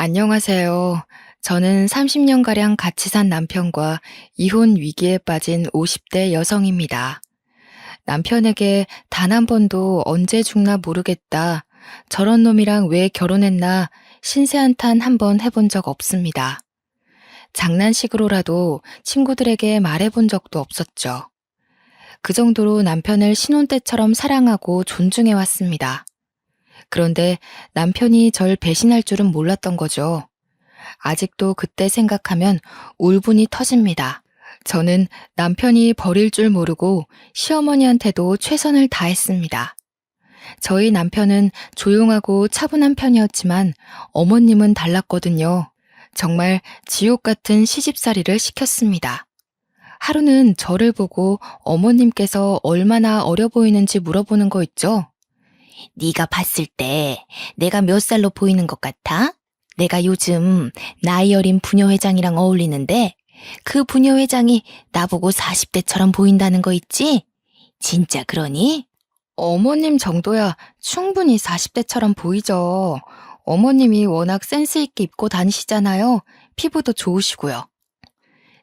안녕하세요. 저는 30년가량 같이 산 남편과 이혼 위기에 빠진 50대 여성입니다. 남편에게 단 한 번도 언제 죽나 모르겠다. 저런 놈이랑 왜 결혼했나 신세 한탄 한 번 해본 적 없습니다. 장난식으로라도 친구들에게 말해본 적도 없었죠. 그 정도로 남편을 신혼 때처럼 사랑하고 존중해 왔습니다. 그런데 남편이 절 배신할 줄은 몰랐던 거죠. 아직도 그때 생각하면 울분이 터집니다. 저는 남편이 버릴 줄 모르고 시어머니한테도 최선을 다했습니다. 저희 남편은 조용하고 차분한 편이었지만 어머님은 달랐거든요. 정말 지옥 같은 시집살이를 시켰습니다. 하루는 저를 보고 어머님께서 얼마나 어려 보이는지 물어보는 거 있죠? 네가 봤을 때 내가 몇 살로 보이는 것 같아? 내가 요즘 나이 어린 부녀회장이랑 어울리는데 그 부녀회장이 나보고 40대처럼 보인다는 거 있지? 진짜 그러니? 어머님 정도야 충분히 40대처럼 보이죠. 어머님이 워낙 센스 있게 입고 다니시잖아요. 피부도 좋으시고요.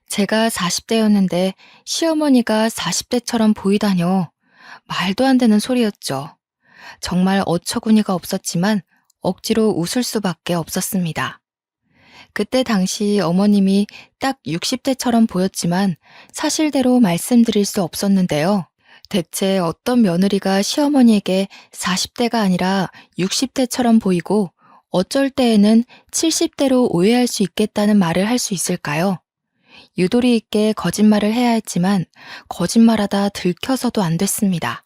제가 40대였는데 시어머니가 40대처럼 보이다뇨. 말도 안 되는 소리였죠. 정말 어처구니가 없었지만 억지로 웃을 수밖에 없었습니다. 그때 당시 어머님이 딱 60대처럼 보였지만 사실대로 말씀드릴 수 없었는데요. 대체 어떤 며느리가 시어머니에게 40대가 아니라 60대처럼 보이고 어쩔 때에는 70대로 오해할 수 있겠다는 말을 할 수 있을까요? 유도리 있게 거짓말을 해야 했지만 거짓말하다 들켜서도 안 됐습니다.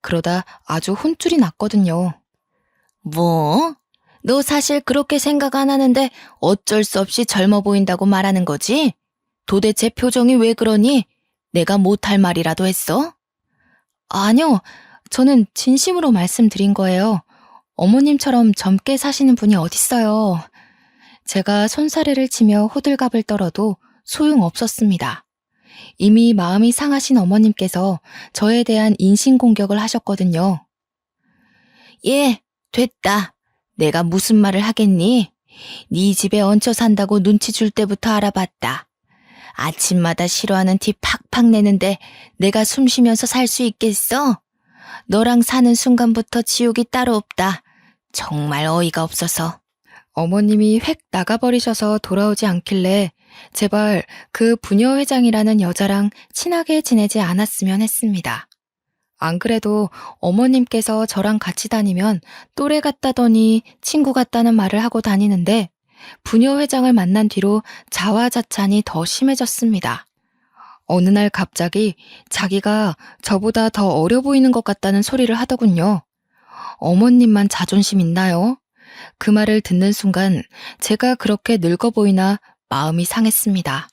그러다 아주 혼쭐이 났거든요. 뭐? 너 사실 그렇게 생각 안 하는데 어쩔 수 없이 젊어 보인다고 말하는 거지? 도대체 표정이 왜 그러니? 내가 못할 말이라도 했어? 아니요, 저는 진심으로 말씀드린 거예요. 어머님처럼 젊게 사시는 분이 어딨어요. 제가 손사래를 치며 호들갑을 떨어도 소용없었습니다. 이미 마음이 상하신 어머님께서 저에 대한 인신공격을 하셨거든요. 예, 됐다. 내가 무슨 말을 하겠니? 네 집에 얹혀 산다고 눈치 줄 때부터 알아봤다. 아침마다 싫어하는 티 팍팍 내는데 내가 숨 쉬면서 살 수 있겠어? 너랑 사는 순간부터 지옥이 따로 없다. 정말 어이가 없어서. 어머님이 획 나가버리셔서 돌아오지 않길래 제발 그 부녀회장이라는 여자랑 친하게 지내지 않았으면 했습니다. 안 그래도 어머님께서 저랑 같이 다니면 또래 같다더니 친구 같다는 말을 하고 다니는데 부녀회장을 만난 뒤로 자화자찬이 더 심해졌습니다. 어느 날 갑자기 자기가 저보다 더 어려 보이는 것 같다는 소리를 하더군요. 어머님만 자존심 있나요? 그 말을 듣는 순간 제가 그렇게 늙어 보이나 마음이 상했습니다.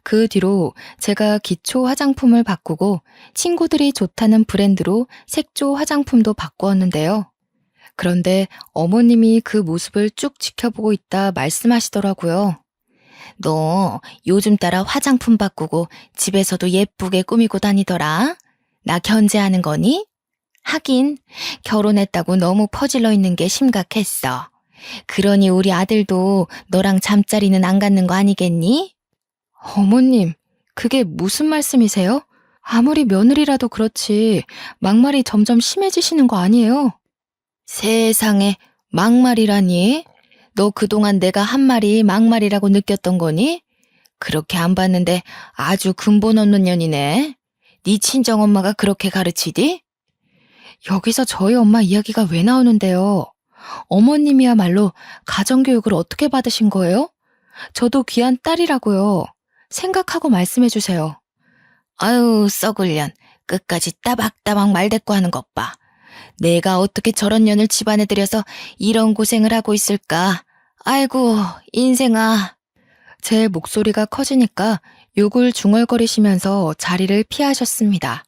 그 뒤로 제가 기초 화장품을 바꾸고 친구들이 좋다는 브랜드로 색조 화장품도 바꾸었는데요. 그런데 어머님이 그 모습을 쭉 지켜보고 있다 말씀하시더라고요. 너 요즘 따라 화장품 바꾸고 집에서도 예쁘게 꾸미고 다니더라. 나 견제하는 거니? 하긴 결혼했다고 너무 퍼질러 있는 게 심각했어. 그러니 우리 아들도 너랑 잠자리는 안 갖는 거 아니겠니? 어머님, 그게 무슨 말씀이세요? 아무리 며느리라도 그렇지 막말이 점점 심해지시는 거 아니에요? 세상에 막말이라니? 너 그동안 내가 한 말이 막말이라고 느꼈던 거니? 그렇게 안 봤는데 아주 근본 없는 년이네. 네 친정엄마가 그렇게 가르치디? 여기서 저희 엄마 이야기가 왜 나오는데요? 어머님이야말로 가정교육을 어떻게 받으신 거예요? 저도 귀한 딸이라고요. 생각하고 말씀해 주세요. 아유, 썩을 년. 끝까지 따박따박 말대꾸 하는 것 봐. 내가 어떻게 저런 년을 집안에 들여서 이런 고생을 하고 있을까? 아이고, 인생아. 제 목소리가 커지니까 욕을 중얼거리시면서 자리를 피하셨습니다.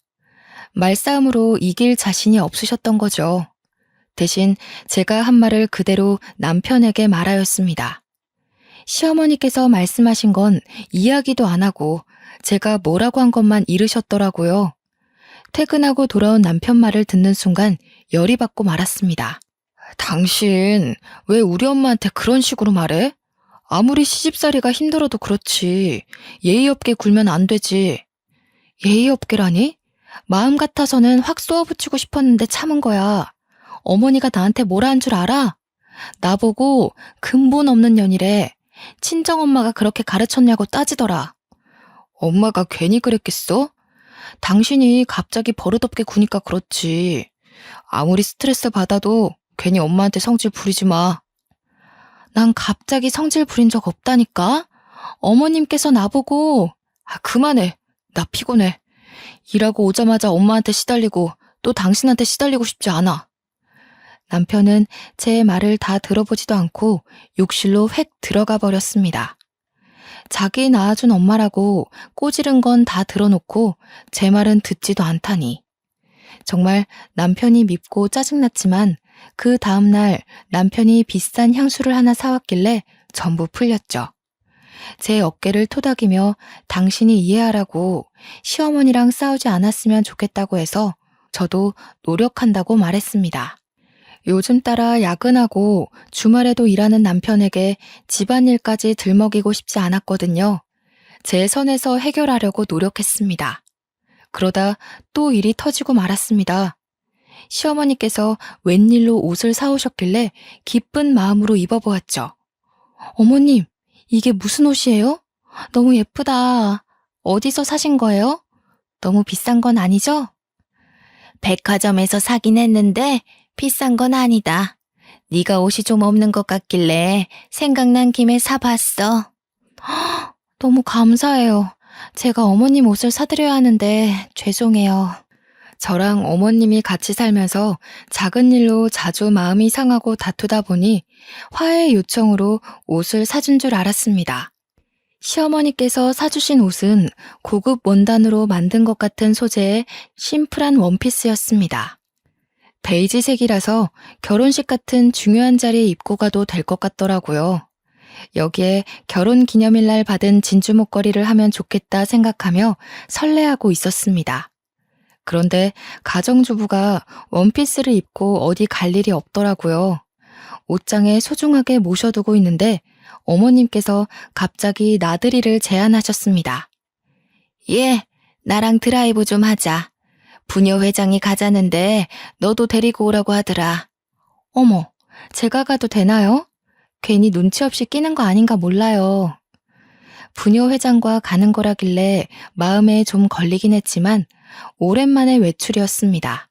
말싸움으로 이길 자신이 없으셨던 거죠. 대신 제가 한 말을 그대로 남편에게 말하였습니다. 시어머니께서 말씀하신 건 이야기도 안 하고 제가 뭐라고 한 것만 이르셨더라고요. 퇴근하고 돌아온 남편 말을 듣는 순간 열이 받고 말았습니다. 당신 왜 우리 엄마한테 그런 식으로 말해? 아무리 시집살이가 힘들어도 그렇지. 예의 없게 굴면 안 되지. 예의 없게라니? 마음 같아서는 확 쏘아붙이고 싶었는데 참은 거야. 어머니가 나한테 뭐라 한 줄 알아? 나보고 근본 없는 년이래. 친정엄마가 그렇게 가르쳤냐고 따지더라. 엄마가 괜히 그랬겠어? 당신이 갑자기 버릇없게 구니까 그렇지. 아무리 스트레스 받아도 괜히 엄마한테 성질 부리지 마. 난 갑자기 성질 부린 적 없다니까? 어머님께서 나보고, 그만해. 나 피곤해. 일하고 오자마자 엄마한테 시달리고 또 당신한테 시달리고 싶지 않아. 남편은 제 말을 다 들어보지도 않고 욕실로 획 들어가 버렸습니다. 자기 낳아준 엄마라고 꼬지른 건 다 들어놓고 제 말은 듣지도 않다니. 정말 남편이 밉고 짜증났지만 그 다음날 남편이 비싼 향수를 하나 사왔길래 전부 풀렸죠. 제 어깨를 토닥이며 당신이 이해하라고 시어머니랑 싸우지 않았으면 좋겠다고 해서 저도 노력한다고 말했습니다. 요즘 따라 야근하고 주말에도 일하는 남편에게 집안일까지 들먹이고 싶지 않았거든요. 제 선에서 해결하려고 노력했습니다. 그러다 또 일이 터지고 말았습니다. 시어머니께서 웬일로 옷을 사오셨길래 기쁜 마음으로 입어보았죠. 어머님, 이게 무슨 옷이에요? 너무 예쁘다. 어디서 사신 거예요? 너무 비싼 건 아니죠? 백화점에서 사긴 했는데 비싼 건 아니다. 네가 옷이 좀 없는 것 같길래 생각난 김에 사봤어. 너무 감사해요. 제가 어머님 옷을 사드려야 하는데 죄송해요. 저랑 어머님이 같이 살면서 작은 일로 자주 마음이 상하고 다투다 보니 화해 요청으로 옷을 사준 줄 알았습니다. 시어머니께서 사주신 옷은 고급 원단으로 만든 것 같은 소재의 심플한 원피스였습니다. 베이지색이라서 결혼식 같은 중요한 자리에 입고 가도 될 것 같더라고요. 여기에 결혼 기념일날 받은 진주 목걸이를 하면 좋겠다 생각하며 설레하고 있었습니다. 그런데 가정주부가 원피스를 입고 어디 갈 일이 없더라고요. 옷장에 소중하게 모셔두고 있는데 어머님께서 갑자기 나들이를 제안하셨습니다. 예, 나랑 드라이브 좀 하자. 부녀 회장이 가자는데 너도 데리고 오라고 하더라. 어머, 제가 가도 되나요? 괜히 눈치 없이 끼는 거 아닌가 몰라요. 부녀 회장과 가는 거라길래 마음에 좀 걸리긴 했지만 오랜만에 외출이었습니다.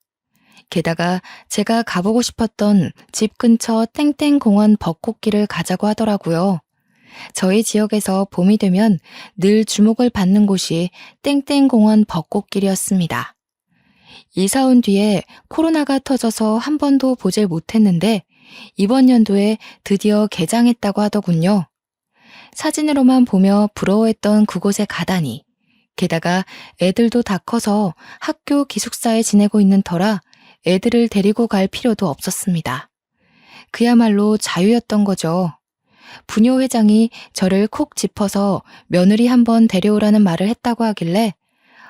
게다가 제가 가보고 싶었던 집 근처 땡땡공원 벚꽃길을 가자고 하더라고요. 저희 지역에서 봄이 되면 늘 주목을 받는 곳이 땡땡공원 벚꽃길이었습니다. 이사 온 뒤에 코로나가 터져서 한 번도 보질 못했는데 이번 연도에 드디어 개장했다고 하더군요. 사진으로만 보며 부러워했던 그곳에 가다니. 게다가 애들도 다 커서 학교 기숙사에 지내고 있는 터라 애들을 데리고 갈 필요도 없었습니다. 그야말로 자유였던 거죠. 부녀 회장이 저를 콕 짚어서 며느리 한번 데려오라는 말을 했다고 하길래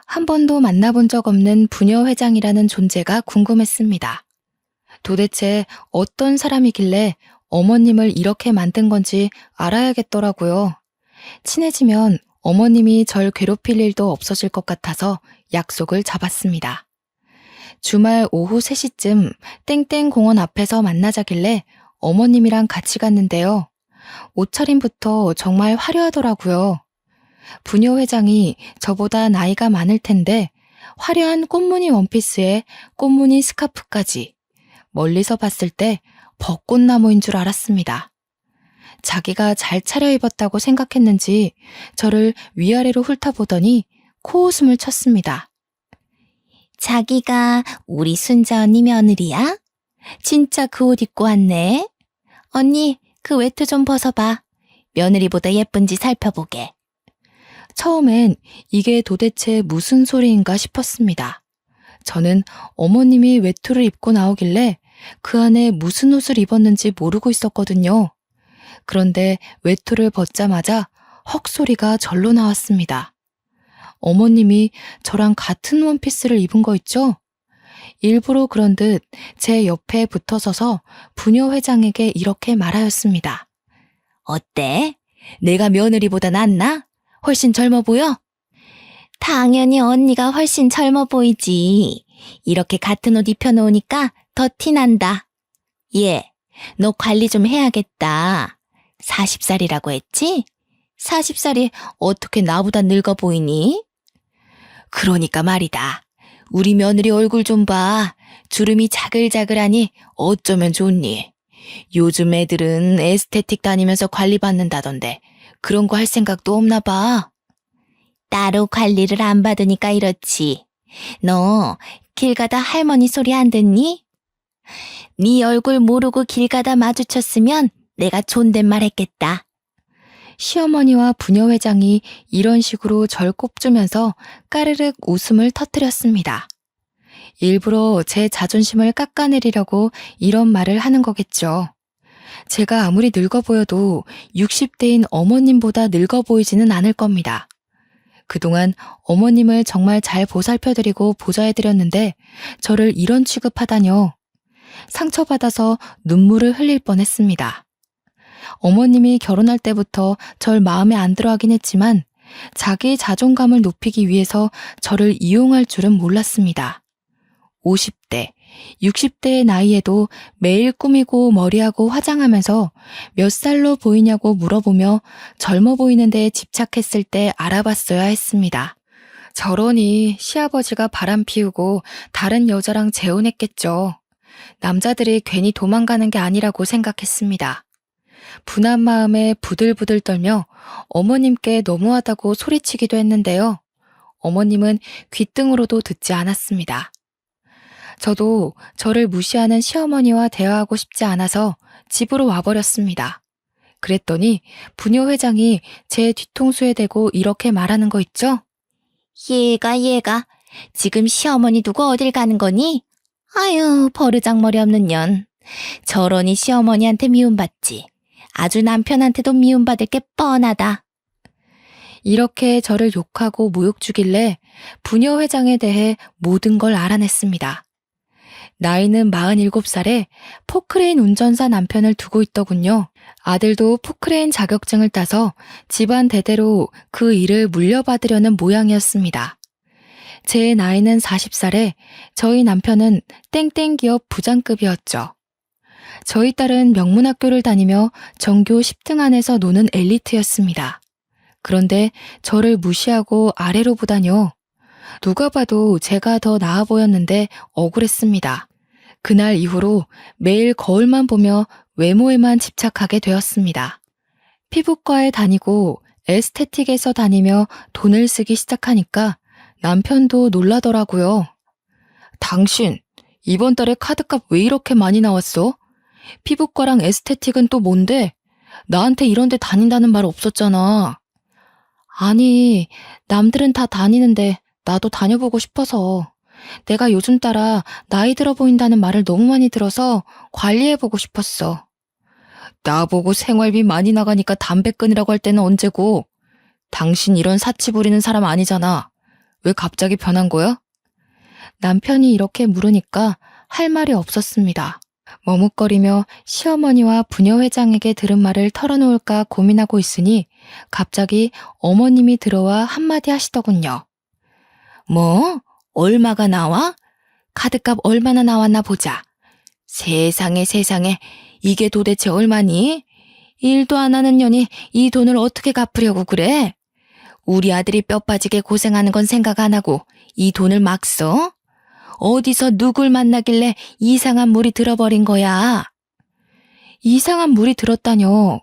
한 번도 만나본 적 없는 부녀 회장이라는 존재가 궁금했습니다. 도대체 어떤 사람이길래 어머님을 이렇게 만든 건지 알아야겠더라고요. 친해지면 어머님이 절 괴롭힐 일도 없어질 것 같아서 약속을 잡았습니다. 주말 오후 3시쯤 땡땡공원 앞에서 만나자길래 어머님이랑 같이 갔는데요. 옷차림부터 정말 화려하더라고요. 부녀 회장이 저보다 나이가 많을 텐데 화려한 꽃무늬 원피스에 꽃무늬 스카프까지 멀리서 봤을 때 벚꽃나무인 줄 알았습니다. 자기가 잘 차려입었다고 생각했는지 저를 위아래로 훑어보더니 코웃음을 쳤습니다. 자기가 우리 순자 언니 며느리야? 진짜 그 옷 입고 왔네. 언니, 그 외투 좀 벗어봐. 며느리보다 예쁜지 살펴보게. 처음엔 이게 도대체 무슨 소리인가 싶었습니다. 저는 어머님이 외투를 입고 나오길래 그 안에 무슨 옷을 입었는지 모르고 있었거든요. 그런데 외투를 벗자마자 헉 소리가 절로 나왔습니다. 어머님이 저랑 같은 원피스를 입은 거 있죠? 일부러 그런 듯 제 옆에 붙어서서 부녀 회장에게 이렇게 말하였습니다. 어때? 내가 며느리보다 낫나? 훨씬 젊어 보여? 당연히 언니가 훨씬 젊어 보이지. 이렇게 같은 옷 입혀놓으니까 더 티난다. 얘, 너 관리 좀 해야겠다. 40살이라고 했지? 40살이 어떻게 나보다 늙어 보이니? 그러니까 말이다. 우리 며느리 얼굴 좀 봐. 주름이 자글자글하니 어쩌면 좋니? 요즘 애들은 에스테틱 다니면서 관리받는다던데 그런 거 할 생각도 없나 봐. 따로 관리를 안 받으니까 이렇지. 너 길 가다 할머니 소리 안 듣니? 네 얼굴 모르고 길 가다 마주쳤으면 내가 존댓말 했겠다. 시어머니와 부녀 회장이 이런 식으로 절 꼽주면서 까르륵 웃음을 터뜨렸습니다. 일부러 제 자존심을 깎아내리려고 이런 말을 하는 거겠죠. 제가 아무리 늙어 보여도 60대인 어머님보다 늙어 보이지는 않을 겁니다. 그동안 어머님을 정말 잘 보살펴드리고 보좌해드렸는데 저를 이런 취급하다뇨. 상처받아서 눈물을 흘릴 뻔했습니다. 어머님이 결혼할 때부터 절 마음에 안 들어하긴 했지만 자기 자존감을 높이기 위해서 저를 이용할 줄은 몰랐습니다. 50대, 60대의 나이에도 매일 꾸미고 머리하고 화장하면서 몇 살로 보이냐고 물어보며 젊어 보이는 데에 집착했을 때 알아봤어야 했습니다. 저러니 시아버지가 바람 피우고 다른 여자랑 재혼했겠죠. 남자들이 괜히 도망가는 게 아니라고 생각했습니다. 분한 마음에 부들부들 떨며 어머님께 너무하다고 소리치기도 했는데요. 어머님은 귓등으로도 듣지 않았습니다. 저도 저를 무시하는 시어머니와 대화하고 싶지 않아서 집으로 와버렸습니다. 그랬더니 부녀 회장이 제 뒤통수에 대고 이렇게 말하는 거 있죠? 얘가 지금 시어머니 두고 어딜 가는 거니? 아유 버르장머리 없는 년. 저러니 시어머니한테 미움받지. 아주 남편한테도 미움받을 게 뻔하다. 이렇게 저를 욕하고 모욕 주길래 부녀 회장에 대해 모든 걸 알아냈습니다. 나이는 47살에 포크레인 운전사 남편을 두고 있더군요. 아들도 포크레인 자격증을 따서 집안 대대로 그 일을 물려받으려는 모양이었습니다. 제 나이는 40살에 저희 남편은 땡땡 기업 부장급이었죠. 저희 딸은 명문학교를 다니며 전교 10등 안에서 노는 엘리트였습니다. 그런데 저를 무시하고 아래로 보다뇨. 누가 봐도 제가 더 나아 보였는데 억울했습니다. 그날 이후로 매일 거울만 보며 외모에만 집착하게 되었습니다. 피부과에 다니고 에스테틱에서 다니며 돈을 쓰기 시작하니까 남편도 놀라더라고요. 당신, 이번 달에 카드값 왜 이렇게 많이 나왔어? 피부과랑 에스테틱은 또 뭔데? 나한테 이런 데 다닌다는 말 없었잖아. 아니, 남들은 다 다니는데 나도 다녀보고 싶어서. 내가 요즘 따라 나이 들어 보인다는 말을 너무 많이 들어서 관리해보고 싶었어. 나보고 생활비 많이 나가니까 담배 끊으라고 할 때는 언제고? 당신 이런 사치 부리는 사람 아니잖아. 왜 갑자기 변한 거야? 남편이 이렇게 물으니까 할 말이 없었습니다. 머뭇거리며 시어머니와 부녀 회장에게 들은 말을 털어놓을까 고민하고 있으니 갑자기 어머님이 들어와 한마디 하시더군요. 뭐? 얼마가 나와? 카드값 얼마나 나왔나 보자. 세상에 이게 도대체 얼마니? 일도 안 하는 년이 이 돈을 어떻게 갚으려고 그래? 우리 아들이 뼈 빠지게 고생하는 건 생각 안 하고 이 돈을 막 써? 어디서 누굴 만나길래 이상한 물이 들어버린 거야? 이상한 물이 들었다뇨.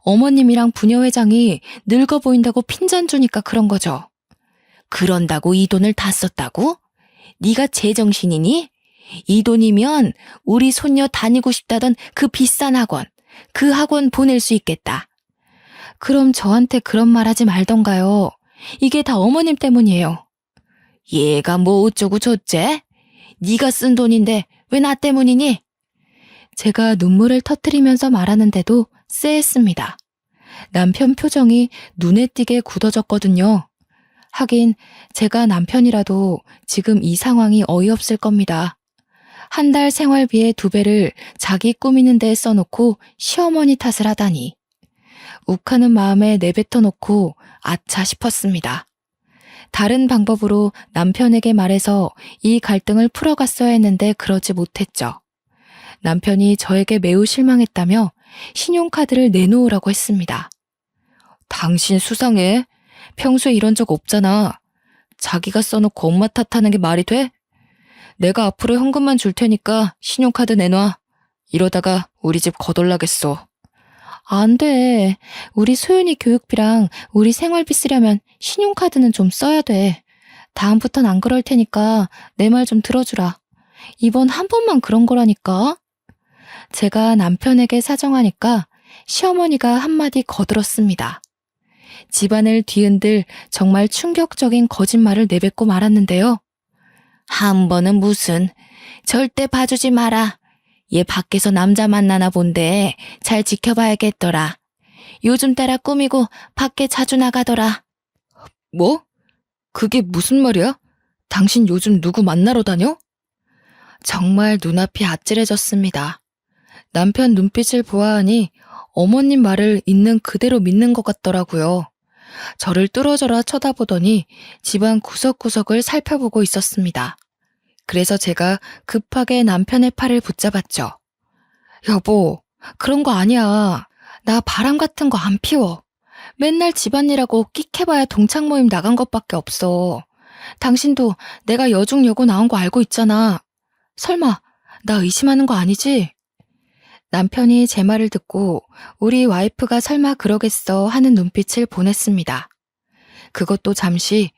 어머님이랑 부녀 회장이 늙어 보인다고 핀잔 주니까 그런 거죠. 그런다고 이 돈을 다 썼다고? 네가 제정신이니? 이 돈이면 우리 손녀 다니고 싶다던 그 비싼 학원, 그 학원 보낼 수 있겠다. 그럼 저한테 그런 말 하지 말던가요. 이게 다 어머님 때문이에요. 얘가 뭐 어쩌고 저째? 네가 쓴 돈인데 왜 나 때문이니? 제가 눈물을 터뜨리면서 말하는데도 쎄했습니다. 남편 표정이 눈에 띄게 굳어졌거든요. 하긴 제가 남편이라도 지금 이 상황이 어이없을 겁니다. 한 달 생활비의 2배를 자기 꾸미는 데에 써놓고 시어머니 탓을 하다니. 욱하는 마음에 내뱉어 놓고 아차 싶었습니다. 다른 방법으로 남편에게 말해서 이 갈등을 풀어갔어야 했는데 그러지 못했죠. 남편이 저에게 매우 실망했다며 신용카드를 내놓으라고 했습니다. 당신 수상해. 평소에 이런 적 없잖아. 자기가 써놓고 엄마 탓하는 게 말이 돼? 내가 앞으로 현금만 줄 테니까 신용카드 내놔. 이러다가 우리 집 거덜나겠어. 안 돼. 우리 소윤이 교육비랑 우리 생활비 쓰려면 신용카드는 좀 써야 돼. 다음부턴 안 그럴 테니까 내 말 좀 들어주라. 이번 한 번만 그런 거라니까. 제가 남편에게 사정하니까 시어머니가 한마디 거들었습니다. 집안을 뒤흔들 정말 충격적인 거짓말을 내뱉고 말았는데요. 한 번은 무슨, 절대 봐주지 마라. 얘 밖에서 남자 만나나 본데 잘 지켜봐야겠더라. 요즘 따라 꾸미고 밖에 자주 나가더라. 뭐? 그게 무슨 말이야? 당신 요즘 누구 만나러 다녀? 정말 눈앞이 아찔해졌습니다. 남편 눈빛을 보아하니 어머님 말을 있는 그대로 믿는 것 같더라고요. 저를 뚫어져라 쳐다보더니 집안 구석구석을 살펴보고 있었습니다. 그래서 제가 급하게 남편의 팔을 붙잡았죠. 여보, 그런 거 아니야. 나 바람 같은 거 안 피워. 맨날 집안일하고 끽해봐야 동창 모임 나간 것밖에 없어. 당신도 내가 여중여고 나온 거 알고 있잖아. 설마 나 의심하는 거 아니지? 남편이 제 말을 듣고 우리 와이프가 설마 그러겠어 하는 눈빛을 보냈습니다. 그것도 잠시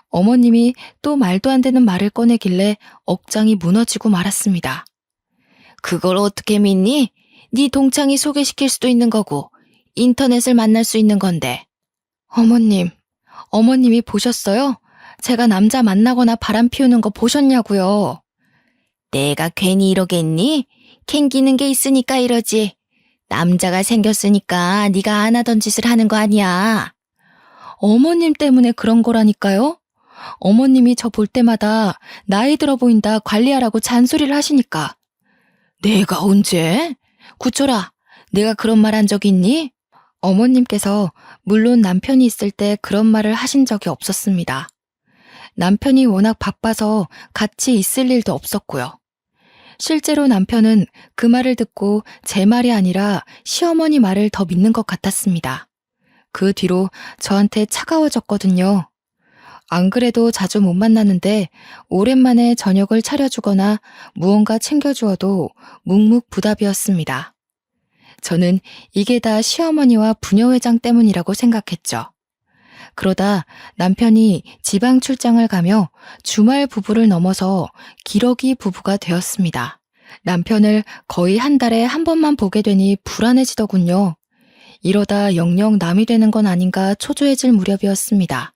어머님이 또 말도 안 되는 말을 꺼내길래 억장이 무너지고 말았습니다. 그걸 어떻게 믿니? 네 동창이 소개시킬 수도 있는 거고 인터넷을 만날 수 있는 건데. 어머님이 보셨어요? 제가 남자 만나거나 바람 피우는 거 보셨냐고요? 내가 괜히 이러겠니? 캥기는 게 있으니까 이러지. 남자가 생겼으니까 네가 안 하던 짓을 하는 거 아니야. 어머님 때문에 그런 거라니까요. 어머님이 저 볼 때마다 나이 들어 보인다 관리하라고 잔소리를 하시니까. 내가 언제? 구초라, 내가 그런 말 한 적 있니? 어머님께서 물론 남편이 있을 때 그런 말을 하신 적이 없었습니다. 남편이 워낙 바빠서 같이 있을 일도 없었고요. 실제로 남편은 그 말을 듣고 제 말이 아니라 시어머니 말을 더 믿는 것 같았습니다. 그 뒤로 저한테 차가워졌거든요. 안 그래도 자주 못 만났는데 오랜만에 저녁을 차려주거나 무언가 챙겨주어도 묵묵부답이었습니다. 저는 이게 다 시어머니와 부녀회장 때문이라고 생각했죠. 그러다 남편이 지방 출장을 가며 주말 부부를 넘어서 기러기 부부가 되었습니다. 남편을 거의 한 달에 한 번만 보게 되니 불안해지더군요. 이러다 영영 남이 되는 건 아닌가 초조해질 무렵이었습니다.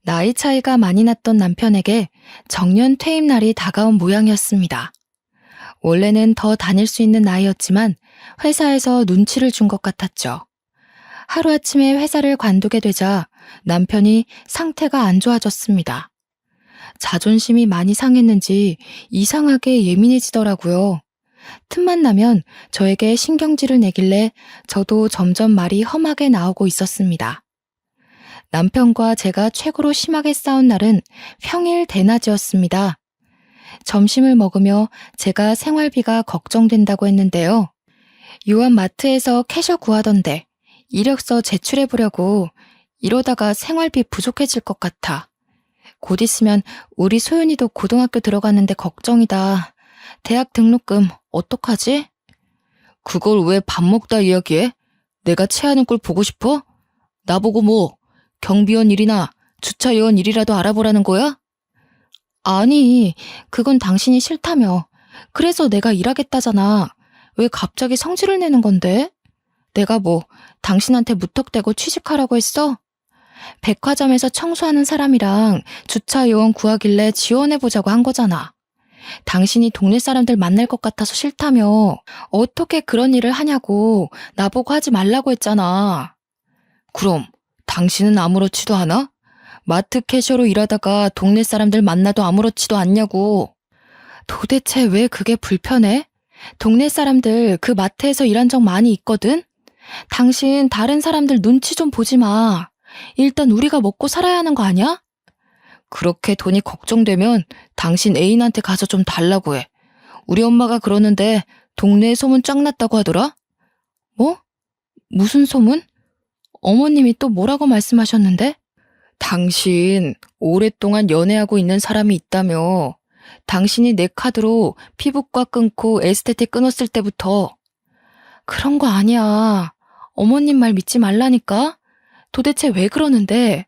나이 차이가 많이 났던 남편에게 정년 퇴임 날이 다가온 모양이었습니다. 원래는 더 다닐 수 있는 나이였지만 회사에서 눈치를 준 것 같았죠. 하루아침에 회사를 관두게 되자 남편이 상태가 안 좋아졌습니다. 자존심이 많이 상했는지 이상하게 예민해지더라고요. 틈만 나면 저에게 신경질을 내길래 저도 점점 말이 험하게 나오고 있었습니다. 남편과 제가 최고로 심하게 싸운 날은 평일 대낮이었습니다. 점심을 먹으며 제가 생활비가 걱정된다고 했는데요. 요한 마트에서 캐셔 구하던데 이력서 제출해보려고. 이러다가 생활비 부족해질 것 같아. 곧 있으면 우리 소윤이도 고등학교 들어가는데 걱정이다. 대학 등록금 어떡하지? 그걸 왜 밥 먹다 이야기해? 내가 체하는 꼴 보고 싶어? 나보고 뭐 경비원 일이나 주차요원 일이라도 알아보라는 거야? 아니, 그건 당신이 싫다며. 그래서 내가 일하겠다잖아. 왜 갑자기 성질을 내는 건데? 내가 뭐 당신한테 무턱대고 취직하라고 했어? 백화점에서 청소하는 사람이랑 주차요원 구하길래 지원해보자고 한 거잖아. 당신이 동네 사람들 만날 것 같아서 싫다며. 어떻게 그런 일을 하냐고 나보고 하지 말라고 했잖아. 그럼 당신은 아무렇지도 않아? 마트 캐셔로 일하다가 동네 사람들 만나도 아무렇지도 않냐고. 도대체 왜 그게 불편해? 동네 사람들 그 마트에서 일한 적 많이 있거든? 당신 다른 사람들 눈치 좀 보지 마. 일단 우리가 먹고 살아야 하는 거 아니야? 그렇게 돈이 걱정되면 당신 애인한테 가서 좀 달라고 해. 우리 엄마가 그러는데 동네에 소문 쫙 났다고 하더라? 뭐? 무슨 소문? 어머님이 또 뭐라고 말씀하셨는데? 당신 오랫동안 연애하고 있는 사람이 있다며. 당신이 내 카드로 피부과 끊고 에스테틱 끊었을 때부터. 그런 거 아니야. 어머님 말 믿지 말라니까? 도대체 왜 그러는데?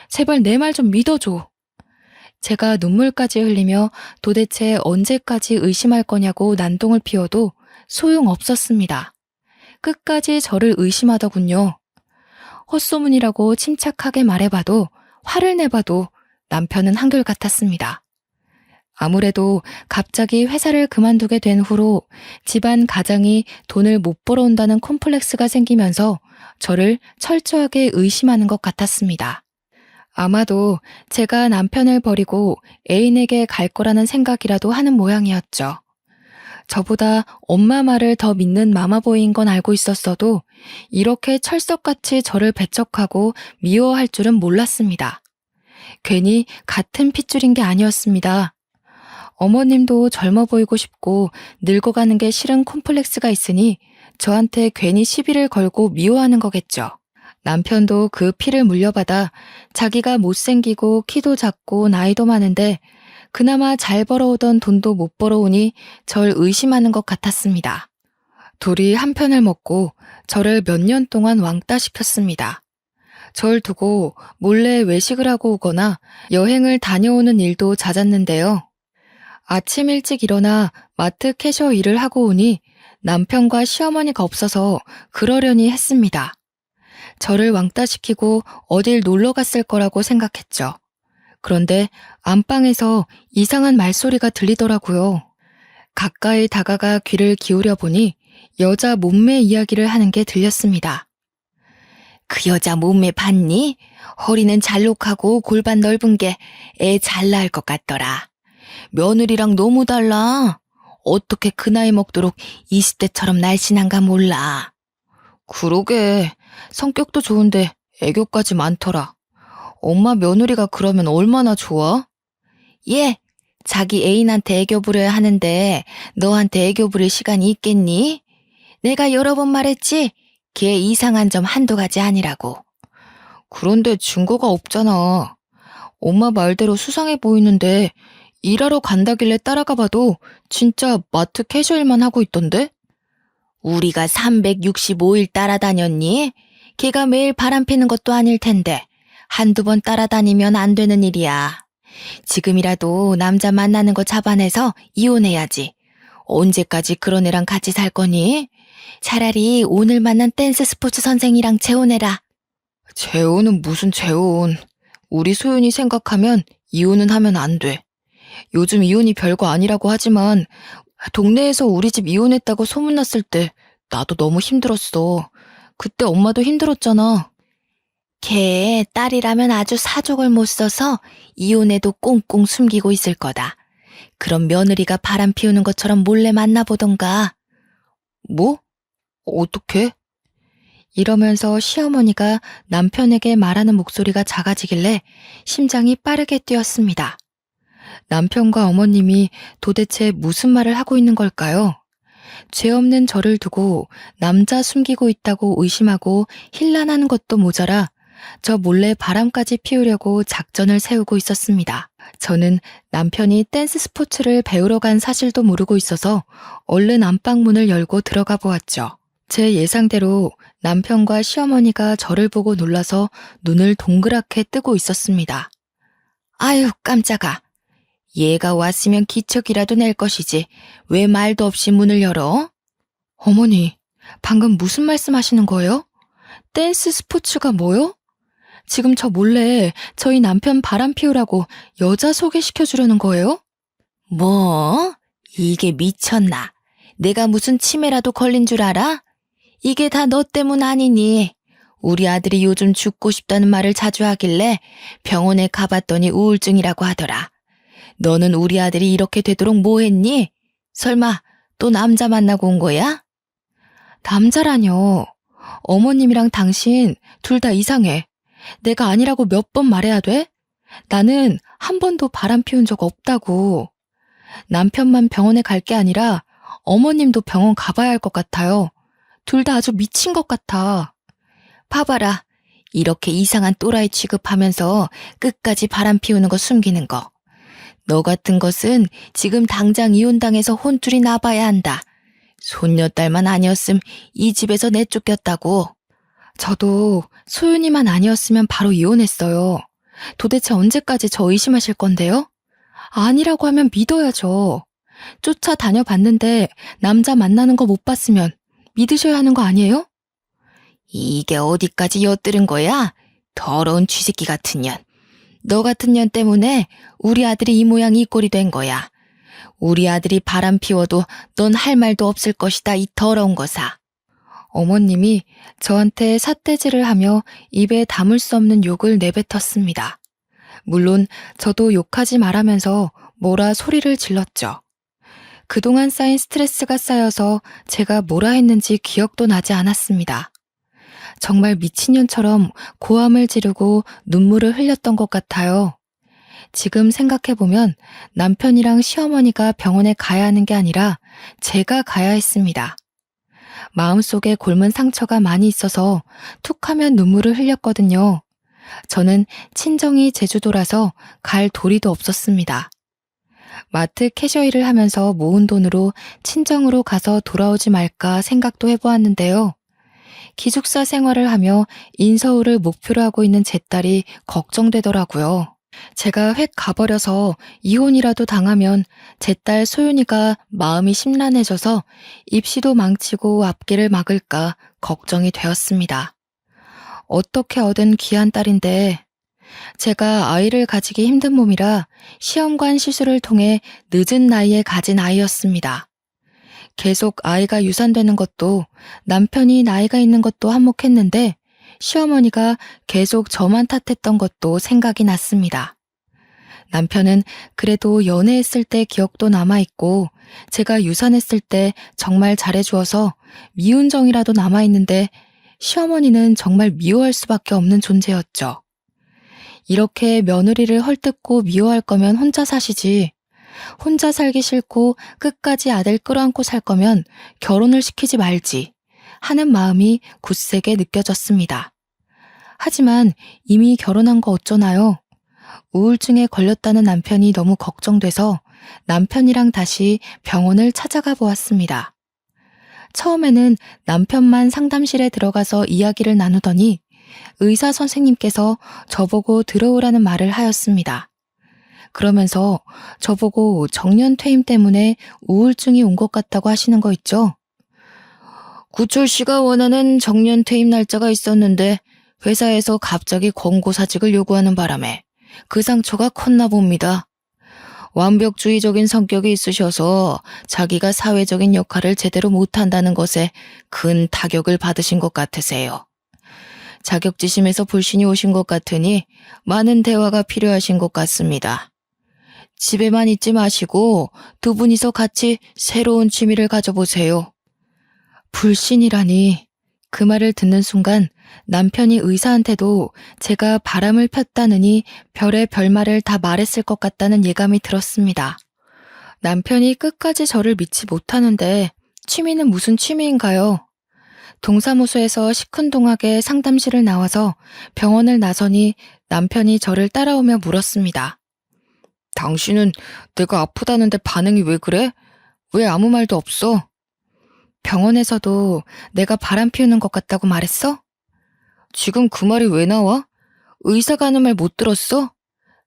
제발 내 말 좀 믿어줘. 제가 눈물까지 흘리며 도대체 언제까지 의심할 거냐고 난동을 피워도 소용없었습니다. 끝까지 저를 의심하더군요. 헛소문이라고 침착하게 말해봐도 화를 내봐도 남편은 한결같았습니다. 아무래도 갑자기 회사를 그만두게 된 후로 집안 가장이 돈을 못 벌어온다는 콤플렉스가 생기면서 저를 철저하게 의심하는 것 같았습니다. 아마도 제가 남편을 버리고 애인에게 갈 거라는 생각이라도 하는 모양이었죠. 저보다 엄마 말을 더 믿는 마마보이인 건 알고 있었어도 이렇게 철석같이 저를 배척하고 미워할 줄은 몰랐습니다. 괜히 같은 핏줄인 게 아니었습니다. 어머님도 젊어 보이고 싶고 늙어가는 게 싫은 콤플렉스가 있으니 저한테 괜히 시비를 걸고 미워하는 거겠죠. 남편도 그 피를 물려받아 자기가 못생기고 키도 작고 나이도 많은데 그나마 잘 벌어오던 돈도 못 벌어오니 절 의심하는 것 같았습니다. 둘이 한 편을 먹고 저를 몇 년 동안 왕따시켰습니다. 절 두고 몰래 외식을 하고 오거나 여행을 다녀오는 일도 잦았는데요. 아침 일찍 일어나 마트 캐셔 일을 하고 오니 남편과 시어머니가 없어서 그러려니 했습니다. 저를 왕따시키고 어딜 놀러 갔을 거라고 생각했죠. 그런데 안방에서 이상한 말소리가 들리더라고요. 가까이 다가가 귀를 기울여 보니 여자 몸매 이야기를 하는 게 들렸습니다. 그 여자 몸매 봤니? 허리는 잘록하고 골반 넓은 게 애 잘 낳을 것 같더라. 며느리랑 너무 달라. 어떻게 그 나이 먹도록 20대처럼 날씬한가 몰라. 그러게. 성격도 좋은데 애교까지 많더라. 엄마 며느리가 그러면 얼마나 좋아? 얘, 자기 애인한테 애교 부려야 하는데 너한테 애교 부릴 시간이 있겠니? 내가 여러 번 말했지? 걔 이상한 점 한두 가지 아니라고. 그런데 증거가 없잖아. 엄마 말대로 수상해 보이는데 일하러 간다길래 따라가 봐도 진짜 마트 캐셔일만 하고 있던데? 우리가 365일 따라다녔니? 걔가 매일 바람 피는 것도 아닐 텐데 한두 번 따라다니면 안 되는 일이야. 지금이라도 남자 만나는 거 잡아내서 이혼해야지. 언제까지 그런 애랑 같이 살 거니? 차라리 오늘 만난 댄스 스포츠 선생이랑 재혼해라. 재혼은 무슨 재혼. 우리 소윤이 생각하면 이혼은 하면 안 돼. 요즘 이혼이 별거 아니라고 하지만 동네에서 우리 집 이혼했다고 소문났을 때 나도 너무 힘들었어. 그때 엄마도 힘들었잖아. 걔 딸이라면 아주 사족을 못 써서 이혼해도 꽁꽁 숨기고 있을 거다. 그럼 며느리가 바람 피우는 것처럼 몰래 만나보던가. 뭐? 어떻게? 이러면서 시어머니가 남편에게 말하는 목소리가 작아지길래 심장이 빠르게 뛰었습니다. 남편과 어머님이 도대체 무슨 말을 하고 있는 걸까요? 죄 없는 저를 두고 남자 숨기고 있다고 의심하고 힐난하는 것도 모자라 저 몰래 바람까지 피우려고 작전을 세우고 있었습니다. 저는 남편이 댄스 스포츠를 배우러 간 사실도 모르고 있어서 얼른 안방문을 열고 들어가 보았죠. 제 예상대로 남편과 시어머니가 저를 보고 놀라서 눈을 동그랗게 뜨고 있었습니다. 아유, 깜짝아. 얘가 왔으면 기척이라도 낼 것이지 왜 말도 없이 문을 열어? 어머니, 방금 무슨 말씀하시는 거예요? 댄스 스포츠가 뭐요? 지금 저 몰래 저희 남편 바람 피우라고 여자 소개시켜주려는 거예요? 뭐? 이게 미쳤나? 내가 무슨 치매라도 걸린 줄 알아? 이게 다 너 때문 아니니? 우리 아들이 요즘 죽고 싶다는 말을 자주 하길래 병원에 가봤더니 우울증이라고 하더라. 너는 우리 아들이 이렇게 되도록 뭐 했니? 설마 또 남자 만나고 온 거야? 남자라뇨. 어머님이랑 당신 둘 다 이상해. 내가 아니라고 몇 번 말해야 돼? 나는 한 번도 바람 피운 적 없다고. 남편만 병원에 갈 게 아니라 어머님도 병원 가봐야 할 것 같아요. 둘 다 아주 미친 것 같아. 봐봐라. 이렇게 이상한 또라이 취급하면서 끝까지 바람 피우는 거 숨기는 거. 너 같은 것은 지금 당장 이혼당해서 혼쭐이 나봐야 한다. 손녀딸만 아니었음 이 집에서 내쫓겼다고. 저도 소윤이만 아니었으면 바로 이혼했어요. 도대체 언제까지 저 의심하실 건데요? 아니라고 하면 믿어야죠. 쫓아다녀봤는데 남자 만나는 거 못 봤으면 믿으셔야 하는 거 아니에요? 이게 어디까지 엿들은 거야? 더러운 쥐새끼 같은 년. 너 같은 년 때문에 우리 아들이 이 모양 이 꼴이 된 거야. 우리 아들이 바람 피워도 넌 할 말도 없을 것이다, 이 더러운 거사. 어머님이 저한테 삿대질을 하며 입에 담을 수 없는 욕을 내뱉었습니다. 물론 저도 욕하지 말라면서 뭐라 소리를 질렀죠. 그동안 쌓인 스트레스가 쌓여서 제가 뭐라 했는지 기억도 나지 않았습니다. 정말 미친년처럼 고함을 지르고 눈물을 흘렸던 것 같아요. 지금 생각해보면 남편이랑 시어머니가 병원에 가야 하는 게 아니라 제가 가야 했습니다. 마음속에 곪은 상처가 많이 있어서 툭 하면 눈물을 흘렸거든요. 저는 친정이 제주도라서 갈 도리도 없었습니다. 마트 캐셔일을 하면서 모은 돈으로 친정으로 가서 돌아오지 말까 생각도 해보았는데요. 기숙사 생활을 하며 인서울을 목표로 하고 있는 제 딸이 걱정되더라고요. 제가 획 가버려서 이혼이라도 당하면 제 딸 소윤이가 마음이 심란해져서 입시도 망치고 앞길을 막을까 걱정이 되었습니다. 어떻게 얻은 귀한 딸인데 제가 아이를 가지기 힘든 몸이라 시험관 시술을 통해 늦은 나이에 가진 아이였습니다. 계속 아이가 유산되는 것도 남편이 나이가 있는 것도 한몫했는데 시어머니가 계속 저만 탓했던 것도 생각이 났습니다. 남편은 그래도 연애했을 때 기억도 남아있고 제가 유산했을 때 정말 잘해주어서 미운 정이라도 남아있는데 시어머니는 정말 미워할 수밖에 없는 존재였죠. 이렇게 며느리를 헐뜯고 미워할 거면 혼자 사시지. 혼자 살기 싫고 끝까지 아들 끌어안고 살 거면 결혼을 시키지 말지 하는 마음이 굳세게 느껴졌습니다. 하지만 이미 결혼한 거 어쩌나요? 우울증에 걸렸다는 남편이 너무 걱정돼서 남편이랑 다시 병원을 찾아가 보았습니다. 처음에는 남편만 상담실에 들어가서 이야기를 나누더니 의사 선생님께서 저보고 들어오라는 말을 하였습니다. 그러면서 저보고 정년 퇴임 때문에 우울증이 온 것 같다고 하시는 거 있죠? 구철 씨가 원하는 정년 퇴임 날짜가 있었는데 회사에서 갑자기 권고사직을 요구하는 바람에 그 상처가 컸나 봅니다. 완벽주의적인 성격이 있으셔서 자기가 사회적인 역할을 제대로 못한다는 것에 큰 타격을 받으신 것 같으세요. 자격지심에서 불신이 오신 것 같으니 많은 대화가 필요하신 것 같습니다. 집에만 있지 마시고 두 분이서 같이 새로운 취미를 가져보세요. 불신이라니. 그 말을 듣는 순간 남편이 의사한테도 제가 바람을 폈다느니 별의 별말을 다 말했을 것 같다는 예감이 들었습니다. 남편이 끝까지 저를 믿지 못하는데 취미는 무슨 취미인가요? 동사무소에서 시큰둥하게 상담실을 나와서 병원을 나서니 남편이 저를 따라오며 물었습니다. 당신은 내가 아프다는데 반응이 왜 그래? 왜 아무 말도 없어? 병원에서도 내가 바람 피우는 것 같다고 말했어? 지금 그 말이 왜 나와? 의사가 하는 말 못 들었어?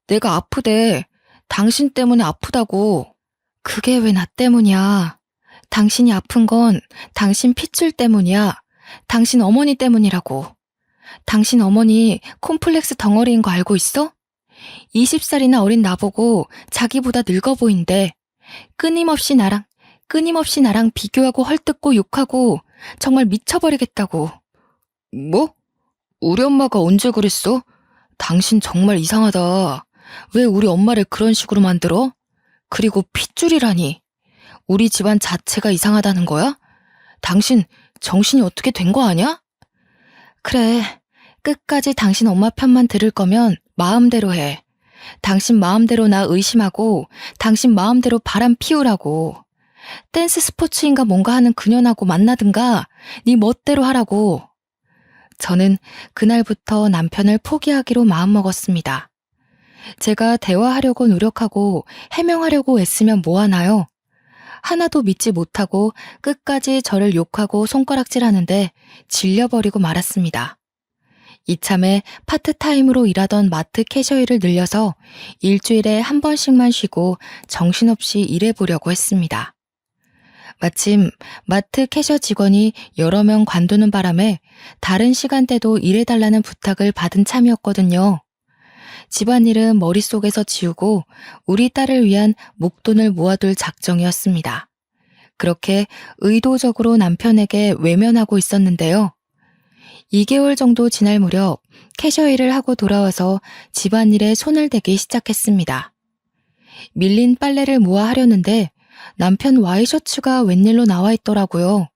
내가 아프대. 당신 때문에 아프다고. 그게 왜 나 때문이야? 당신이 아픈 건 당신 핏줄 때문이야. 당신 어머니 때문이라고. 당신 어머니 콤플렉스 덩어리인 거 알고 있어? 20살이나 어린 나보고 자기보다 늙어 보인대. 끊임없이 나랑 비교하고 헐뜯고 욕하고 정말 미쳐버리겠다고. 뭐? 우리 엄마가 언제 그랬어? 당신 정말 이상하다. 왜 우리 엄마를 그런 식으로 만들어? 그리고 핏줄이라니. 우리 집안 자체가 이상하다는 거야? 당신 정신이 어떻게 된 거 아니야? 그래, 끝까지 당신 엄마 편만 들을 거면 마음대로 해. 당신 마음대로 나 의심하고 당신 마음대로 바람 피우라고. 댄스 스포츠인가 뭔가 하는 그년하고 만나든가 네 멋대로 하라고. 저는 그날부터 남편을 포기하기로 마음먹었습니다. 제가 대화하려고 노력하고 해명하려고 애쓰면 뭐하나요? 하나도 믿지 못하고 끝까지 저를 욕하고 손가락질하는데 질려버리고 말았습니다. 이참에 파트타임으로 일하던 마트 캐셔일을 늘려서 일주일에 한 번씩만 쉬고 정신없이 일해보려고 했습니다. 마침 마트 캐셔 직원이 여러 명 관두는 바람에 다른 시간대도 일해달라는 부탁을 받은 참이었거든요. 집안일은 머릿속에서 지우고 우리 딸을 위한 목돈을 모아둘 작정이었습니다. 그렇게 의도적으로 남편에게 외면하고 있었는데요. 2개월 정도 지날 무렵 캐셔 일을 하고 돌아와서 집안일에 손을 대기 시작했습니다. 밀린 빨래를 모아 하려는데 남편 와이셔츠가 웬일로 나와 있더라고요.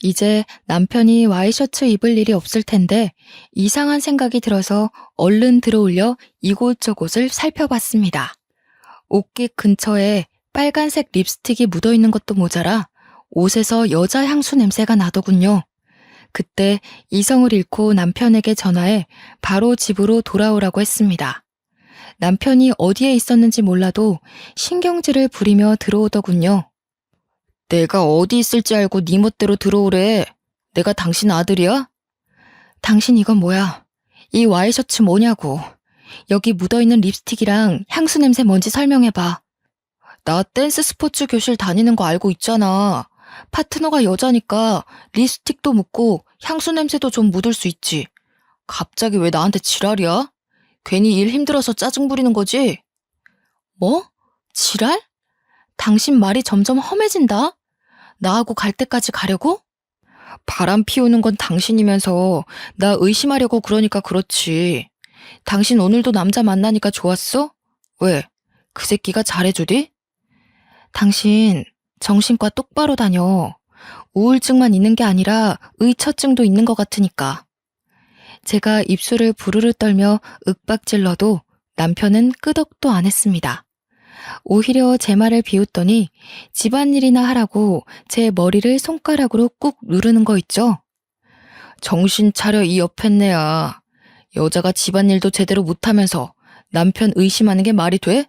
이제 남편이 와이셔츠 입을 일이 없을 텐데 이상한 생각이 들어서 얼른 들어올려 이곳저곳을 살펴봤습니다. 옷깃 근처에 빨간색 립스틱이 묻어있는 것도 모자라 옷에서 여자 향수 냄새가 나더군요. 그때 이성을 잃고 남편에게 전화해 바로 집으로 돌아오라고 했습니다. 남편이 어디에 있었는지 몰라도 신경질을 부리며 들어오더군요. 내가 어디 있을지 알고 네 멋대로 들어오래. 내가 당신 아들이야? 당신 이건 뭐야? 이 와이셔츠 뭐냐고. 여기 묻어있는 립스틱이랑 향수 냄새 뭔지 설명해봐. 나 댄스 스포츠 교실 다니는 거 알고 있잖아. 파트너가 여자니까 립스틱도 묻고 향수 냄새도 좀 묻을 수 있지. 갑자기 왜 나한테 지랄이야? 괜히 일 힘들어서 짜증 부리는 거지? 뭐? 지랄? 당신 말이 점점 험해진다? 나하고 갈 때까지 가려고? 바람 피우는 건 당신이면서 나 의심하려고 그러니까 그렇지. 당신 오늘도 남자 만나니까 좋았어? 왜? 그 새끼가 잘해주디? 당신 정신과 똑바로 다녀. 우울증만 있는 게 아니라 의처증도 있는 것 같으니까. 제가 입술을 부르르 떨며 윽박질러도 남편은 끄덕도 안 했습니다. 오히려 제 말을 비웃더니 집안일이나 하라고 제 머리를 손가락으로 꾹 누르는 거 있죠? 정신 차려 이 옆했네야. 여자가 집안일도 제대로 못하면서 남편 의심하는 게 말이 돼?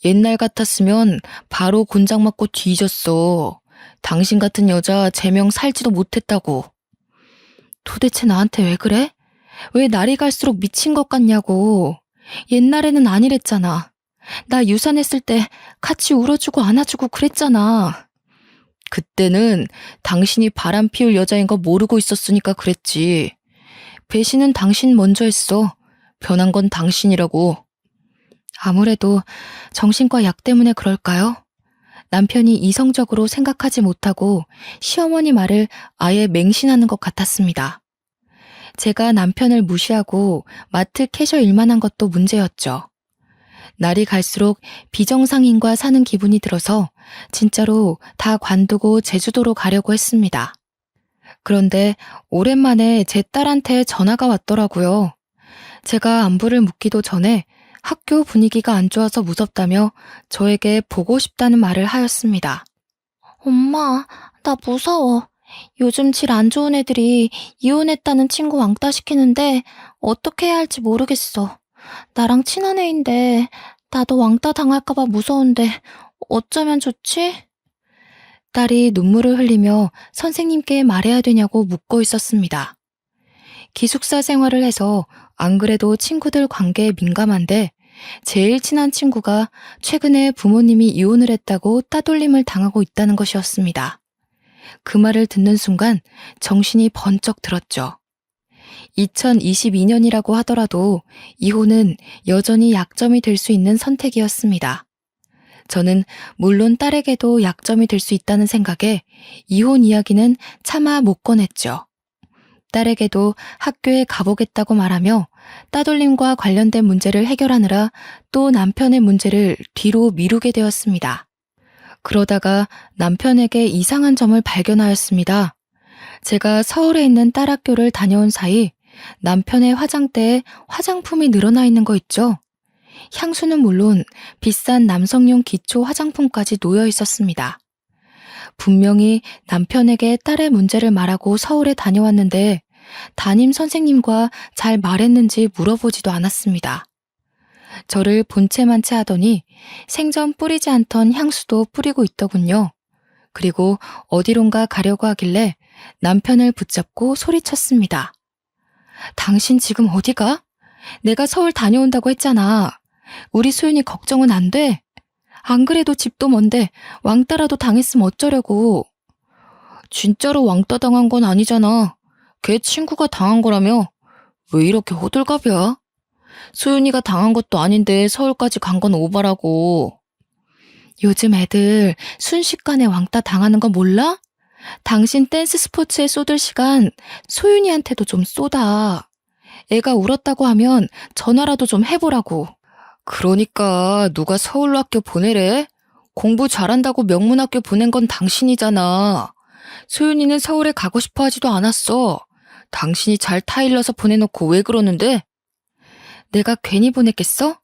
옛날 같았으면 바로 곤장 맞고 뒤졌어. 당신 같은 여자 제명 살지도 못했다고. 도대체 나한테 왜 그래? 왜 날이 갈수록 미친 것 같냐고. 옛날에는 아니랬잖아. 나 유산했을 때 같이 울어주고 안아주고 그랬잖아. 그때는 당신이 바람 피울 여자인 거 모르고 있었으니까 그랬지. 배신은 당신 먼저 했어. 변한 건 당신이라고. 아무래도 정신과 약 때문에 그럴까요? 남편이 이성적으로 생각하지 못하고 시어머니 말을 아예 맹신하는 것 같았습니다. 제가 남편을 무시하고 마트 캐셔 일만 한 것도 문제였죠. 날이 갈수록 비정상인과 사는 기분이 들어서 진짜로 다 관두고 제주도로 가려고 했습니다. 그런데 오랜만에 제 딸한테 전화가 왔더라고요. 제가 안부를 묻기도 전에 학교 분위기가 안 좋아서 무섭다며 저에게 보고 싶다는 말을 하였습니다. 엄마, 나 무서워. 요즘 질 안 좋은 애들이 이혼했다는 친구 왕따 시키는데 어떻게 해야 할지 모르겠어. 나랑 친한 애인데 나도 왕따 당할까봐 무서운데 어쩌면 좋지? 딸이 눈물을 흘리며 선생님께 말해야 되냐고 묻고 있었습니다. 기숙사 생활을 해서 안 그래도 친구들 관계에 민감한데 제일 친한 친구가 최근에 부모님이 이혼을 했다고 따돌림을 당하고 있다는 것이었습니다. 그 말을 듣는 순간 정신이 번쩍 들었죠. 2022년이라고 하더라도 이혼은 여전히 약점이 될 수 있는 선택이었습니다. 저는 물론 딸에게도 약점이 될 수 있다는 생각에 이혼 이야기는 차마 못 꺼냈죠. 딸에게도 학교에 가보겠다고 말하며 따돌림과 관련된 문제를 해결하느라 또 남편의 문제를 뒤로 미루게 되었습니다. 그러다가 남편에게 이상한 점을 발견하였습니다. 제가 서울에 있는 딸 학교를 다녀온 사이 남편의 화장대에 화장품이 늘어나 있는 거 있죠? 향수는 물론 비싼 남성용 기초 화장품까지 놓여 있었습니다. 분명히 남편에게 딸의 문제를 말하고 서울에 다녀왔는데 담임 선생님과 잘 말했는지 물어보지도 않았습니다. 저를 본체만체 하더니 생전 뿌리지 않던 향수도 뿌리고 있더군요. 그리고 어디론가 가려고 하길래 남편을 붙잡고 소리쳤습니다. 당신 지금 어디가? 내가 서울 다녀온다고 했잖아. 우리 소윤이 걱정은 안 돼? 안 그래도 집도 먼데 왕따라도 당했으면 어쩌려고. 진짜로 왕따 당한 건 아니잖아. 걔 친구가 당한 거라며. 왜 이렇게 호들갑이야? 소윤이가 당한 것도 아닌데 서울까지 간 건 오바라고. 요즘 애들 순식간에 왕따 당하는 거 몰라? 당신 댄스 스포츠에 쏟을 시간 소윤이한테도 좀 쏟아. 애가 울었다고 하면 전화라도 좀 해보라고. 그러니까 누가 서울로 학교 보내래? 공부 잘한다고 명문학교 보낸 건 당신이잖아. 소윤이는 서울에 가고 싶어 하지도 않았어. 당신이 잘 타일러서 보내놓고 왜 그러는데? 내가 괜히 보냈겠어?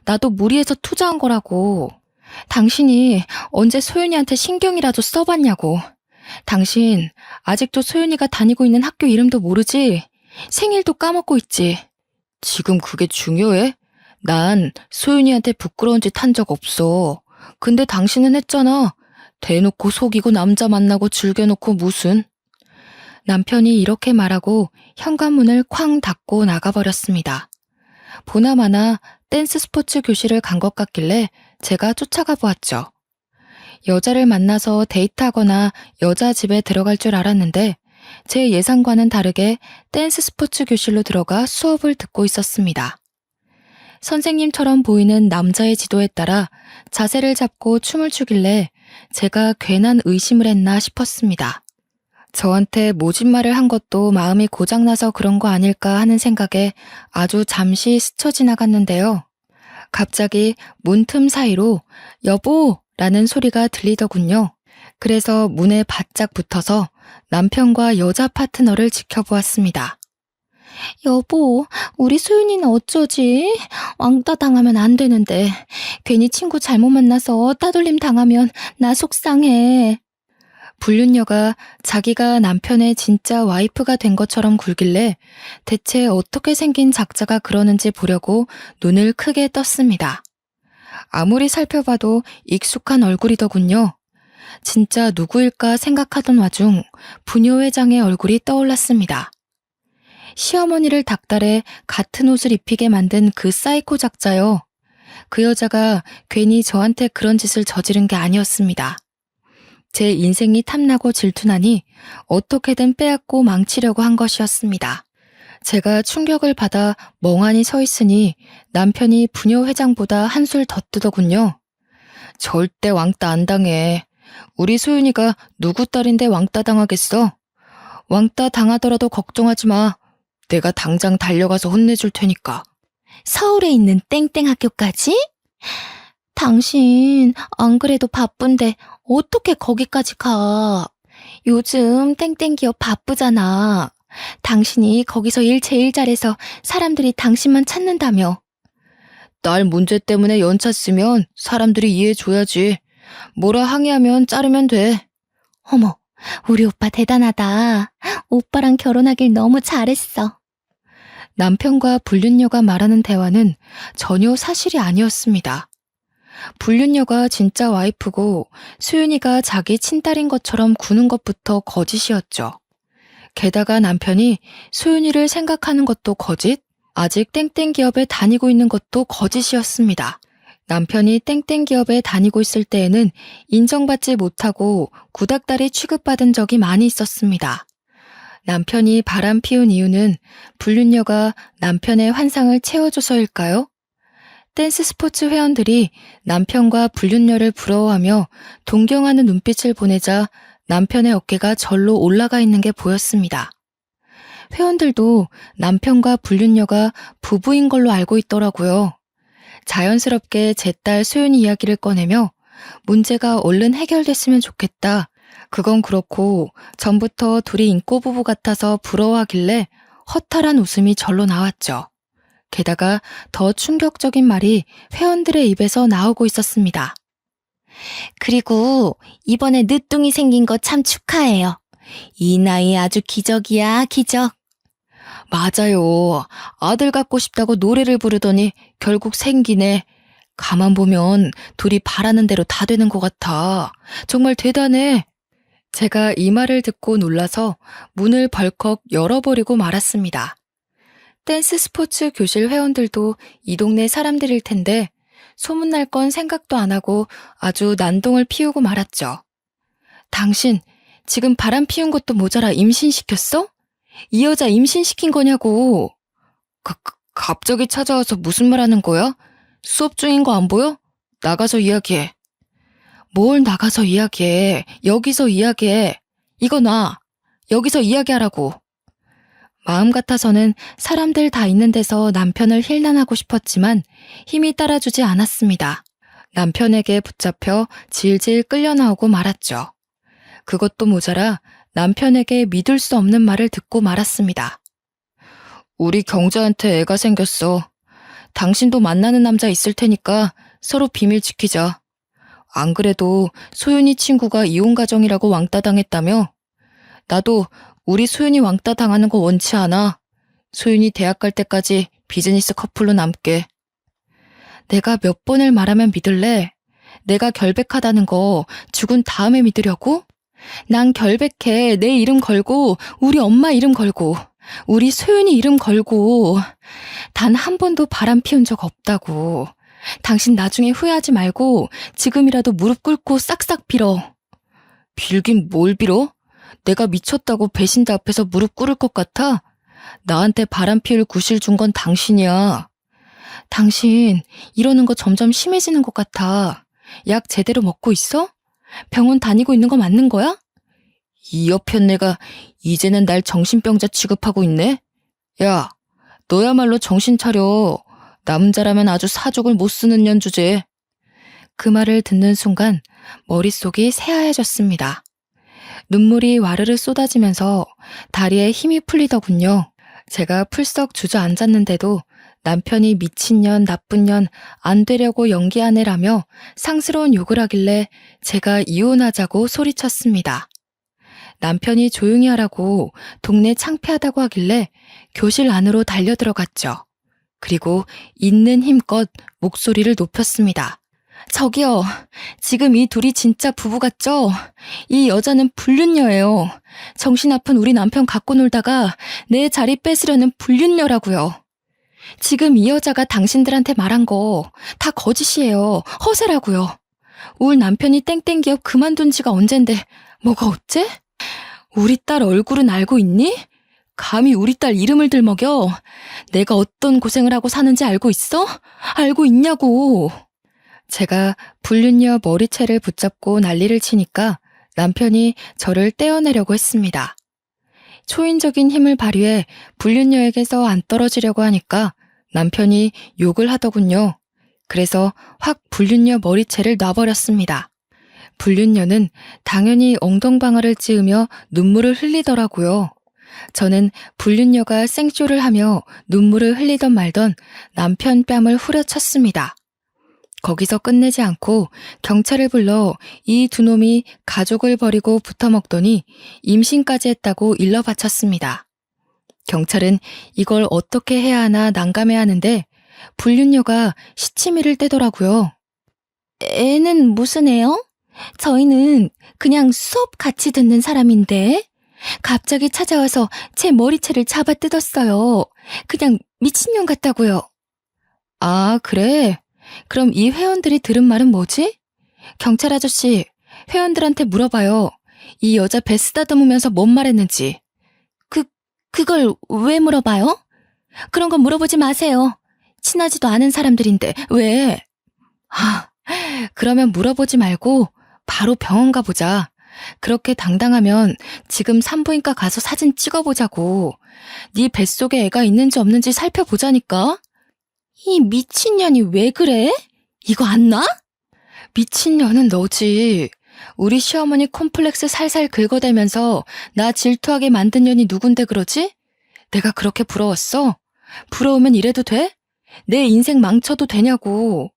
나도 무리해서 투자한 거라고. 당신이 언제 소윤이한테 신경이라도 써봤냐고. 당신 아직도 소윤이가 다니고 있는 학교 이름도 모르지? 생일도 까먹고 있지? 지금 그게 중요해? 난 소윤이한테 부끄러운 짓 한 적 없어. 근데 당신은 했잖아. 대놓고 속이고 남자 만나고 즐겨놓고 무슨. 남편이 이렇게 말하고 현관문을 쾅 닫고 나가버렸습니다. 보나마나 댄스 스포츠 교실을 간 것 같길래 제가 쫓아가 보았죠. 여자를 만나서 데이트하거나 여자 집에 들어갈 줄 알았는데 제 예상과는 다르게 댄스 스포츠 교실로 들어가 수업을 듣고 있었습니다. 선생님처럼 보이는 남자의 지도에 따라 자세를 잡고 춤을 추길래 제가 괜한 의심을 했나 싶었습니다. 저한테 모진말을 한 것도 마음이 고장나서 그런 거 아닐까 하는 생각에 아주 잠시 스쳐 지나갔는데요. 갑자기 문틈 사이로 여보! 라는 소리가 들리더군요. 그래서 문에 바짝 붙어서 남편과 여자 파트너를 지켜보았습니다. 여보, 우리 소윤이는 어쩌지? 왕따 당하면 안 되는데 괜히 친구 잘못 만나서 따돌림 당하면 나 속상해. 불륜녀가 자기가 남편의 진짜 와이프가 된 것처럼 굴길래 대체 어떻게 생긴 작자가 그러는지 보려고 눈을 크게 떴습니다. 아무리 살펴봐도 익숙한 얼굴이더군요. 진짜 누구일까 생각하던 와중 부녀회장의 얼굴이 떠올랐습니다. 시어머니를 닥달해 같은 옷을 입히게 만든 그 사이코 작자요. 그 여자가 괜히 저한테 그런 짓을 저지른 게 아니었습니다. 제 인생이 탐나고 질투나니 어떻게든 빼앗고 망치려고 한 것이었습니다. 제가 충격을 받아 멍하니 서 있으니 남편이 부녀회장보다 한술 더 뜨더군요. 절대 왕따 안 당해. 우리 소윤이가 누구 딸인데 왕따 당하겠어? 왕따 당하더라도 걱정하지 마. 내가 당장 달려가서 혼내줄 테니까. 서울에 있는 땡땡 학교까지? 당신 안 그래도 바쁜데 어떻게 거기까지 가? 요즘 땡땡 기업 바쁘잖아. 당신이 거기서 일 제일 잘해서 사람들이 당신만 찾는다며. 딸 문제 때문에 연차 쓰면 사람들이 이해해줘야지. 뭐라 항의하면 자르면 돼. 어머, 우리 오빠 대단하다. 오빠랑 결혼하길 너무 잘했어. 남편과 불륜녀가 말하는 대화는 전혀 사실이 아니었습니다. 불륜녀가 진짜 와이프고 수윤이가 자기 친딸인 것처럼 구는 것부터 거짓이었죠. 게다가 남편이 소윤이를 생각하는 것도 거짓, 아직 땡땡 기업에 다니고 있는 것도 거짓이었습니다. 남편이 땡땡 기업에 다니고 있을 때에는 인정받지 못하고 구닥다리 취급받은 적이 많이 있었습니다. 남편이 바람 피운 이유는 불륜녀가 남편의 환상을 채워줘서일까요? 댄스 스포츠 회원들이 남편과 불륜녀를 부러워하며 동경하는 눈빛을 보내자 남편의 어깨가 절로 올라가 있는 게 보였습니다. 회원들도 남편과 불륜녀가 부부인 걸로 알고 있더라고요. 자연스럽게 제 딸 소윤이 이야기를 꺼내며 문제가 얼른 해결됐으면 좋겠다. 그건 그렇고 전부터 둘이 인꼬 부부 같아서 부러워하길래 허탈한 웃음이 절로 나왔죠. 게다가 더 충격적인 말이 회원들의 입에서 나오고 있었습니다. 그리고 이번에 늦둥이 생긴 거 참 축하해요. 이 나이에 아주 기적이야, 기적. 맞아요. 아들 갖고 싶다고 노래를 부르더니 결국 생기네. 가만 보면 둘이 바라는 대로 다 되는 것 같아. 정말 대단해. 제가 이 말을 듣고 놀라서 문을 벌컥 열어버리고 말았습니다. 댄스 스포츠 교실 회원들도 이 동네 사람들일 텐데 소문날 건 생각도 안 하고 아주 난동을 피우고 말았죠. 당신 지금 바람 피운 것도 모자라 임신시켰어? 이 여자 임신시킨 거냐고. 갑자기 찾아와서 무슨 말 하는 거야? 수업 중인 거 안 보여? 나가서 이야기해. 뭘 나가서 이야기해. 여기서 이야기해. 이거 놔. 여기서 이야기하라고. 마음 같아서는 사람들 다 있는 데서 남편을 힐난하고 싶었지만 힘이 따라주지 않았습니다. 남편에게 붙잡혀 질질 끌려 나오고 말았죠. 그것도 모자라 남편에게 믿을 수 없는 말을 듣고 말았습니다. 우리 경자한테 애가 생겼어. 당신도 만나는 남자 있을 테니까 서로 비밀 지키자. 안 그래도 소윤이 친구가 이혼 가정이라고 왕따 당했다며? 나도 우리 소윤이 왕따 당하는 거 원치 않아. 소윤이 대학 갈 때까지 비즈니스 커플로 남게. 내가 몇 번을 말하면 믿을래? 내가 결백하다는 거 죽은 다음에 믿으려고? 난 결백해. 내 이름 걸고 우리 엄마 이름 걸고 우리 소윤이 이름 걸고 단 한 번도 바람 피운 적 없다고. 당신 나중에 후회하지 말고 지금이라도 무릎 꿇고 싹싹 빌어. 빌긴 뭘 빌어? 내가 미쳤다고 배신자 앞에서 무릎 꿇을 것 같아? 나한테 바람 피울 구실 준 건 당신이야. 당신 이러는 거 점점 심해지는 것 같아. 약 제대로 먹고 있어? 병원 다니고 있는 거 맞는 거야? 이 여편 내가 이제는 날 정신병자 취급하고 있네? 야, 너야말로 정신 차려. 남자라면 아주 사족을 못 쓰는 년 주제. 그 말을 듣는 순간 머릿속이 새하얘졌습니다. 눈물이 와르르 쏟아지면서 다리에 힘이 풀리더군요. 제가 풀썩 주저앉았는데도 남편이 미친년, 나쁜 년, 안 되려고 연기하네라며 상스러운 욕을 하길래 제가 이혼하자고 소리쳤습니다. 남편이 조용히 하라고 동네 창피하다고 하길래 교실 안으로 달려들어갔죠. 그리고 있는 힘껏 목소리를 높였습니다. 저기요, 지금 이 둘이 진짜 부부 같죠? 이 여자는 불륜녀예요. 정신 아픈 우리 남편 갖고 놀다가 내 자리 뺏으려는 불륜녀라고요. 지금 이 여자가 당신들한테 말한 거 다 거짓이에요. 허세라고요. 울 남편이 땡땡 기업 그만둔 지가 언젠데 뭐가 어째? 우리 딸 얼굴은 알고 있니? 감히 우리 딸 이름을 들먹여. 내가 어떤 고생을 하고 사는지 알고 있어? 알고 있냐고. 제가 불륜녀 머리채를 붙잡고 난리를 치니까 남편이 저를 떼어내려고 했습니다. 초인적인 힘을 발휘해 불륜녀에게서 안 떨어지려고 하니까 남편이 욕을 하더군요. 그래서 확 불륜녀 머리채를 놔버렸습니다. 불륜녀는 당연히 엉덩방아를 찌으며 눈물을 흘리더라고요. 저는 불륜녀가 생쇼를 하며 눈물을 흘리던 말던 남편 뺨을 후려쳤습니다. 거기서 끝내지 않고 경찰을 불러 이 두 놈이 가족을 버리고 붙어먹더니 임신까지 했다고 일러 바쳤습니다. 경찰은 이걸 어떻게 해야 하나 난감해하는데 불륜녀가 시치미를 떼더라고요. 애는 무슨 애요? 저희는 그냥 수업 같이 듣는 사람인데 갑자기 찾아와서 제 머리채를 잡아 뜯었어요. 그냥 미친년 같다고요. 아, 그래? 그럼 이 회원들이 들은 말은 뭐지? 경찰 아저씨, 회원들한테 물어봐요. 이 여자 배 쓰다듬으면서 뭔 말했는지. 그걸 왜 물어봐요? 그런 건 물어보지 마세요. 친하지도 않은 사람들인데 왜? 그러면 물어보지 말고 바로 병원 가보자. 그렇게 당당하면 지금 산부인과 가서 사진 찍어보자고. 네 뱃속에 애가 있는지 없는지 살펴보자니까. 이 미친년이 왜 그래? 이거 안 나? 미친년은 너지. 우리 시어머니 콤플렉스 살살 긁어대면서 나 질투하게 만든 년이 누군데 그러지? 내가 그렇게 부러웠어? 부러우면 이래도 돼? 내 인생 망쳐도 되냐고.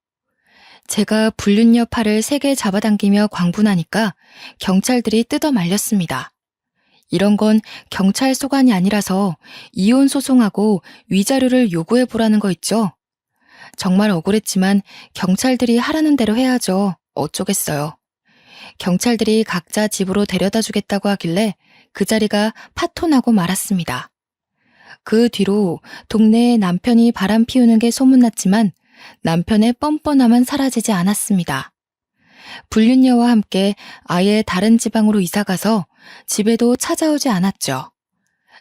제가 불륜녀 팔을 세게 잡아당기며 광분하니까 경찰들이 뜯어 말렸습니다. 이런 건 경찰 소관이 아니라서 이혼 소송하고 위자료를 요구해보라는 거 있죠. 정말 억울했지만 경찰들이 하라는 대로 해야죠. 어쩌겠어요. 경찰들이 각자 집으로 데려다 주겠다고 하길래 그 자리가 파토나고 말았습니다. 그 뒤로 동네에 남편이 바람 피우는 게 소문났지만 남편의 뻔뻔함은 사라지지 않았습니다. 불륜녀와 함께 아예 다른 지방으로 이사가서 집에도 찾아오지 않았죠.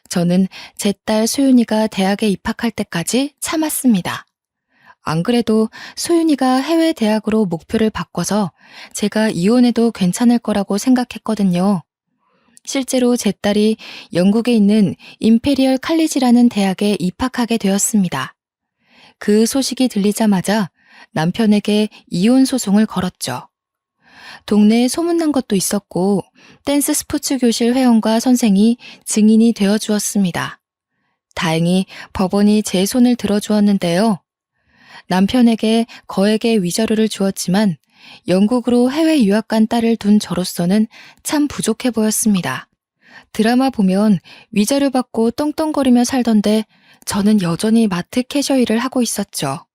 저는 제 딸 소윤이가 대학에 입학할 때까지 참았습니다. 안 그래도 소윤이가 해외 대학으로 목표를 바꿔서 제가 이혼해도 괜찮을 거라고 생각했거든요. 실제로 제 딸이 영국에 있는 임페리얼 칼리지라는 대학에 입학하게 되었습니다. 그 소식이 들리자마자 남편에게 이혼 소송을 걸었죠. 동네에 소문난 것도 있었고 댄스 스포츠 교실 회원과 선생이 증인이 되어 주었습니다. 다행히 법원이 제 손을 들어주었는데요. 남편에게 거액의 위자료를 주었지만 영국으로 해외 유학 간 딸을 둔 저로서는 참 부족해 보였습니다. 드라마 보면 위자료 받고 떵떵거리며 살던데 저는 여전히 마트 캐셔 일을 하고 있었죠.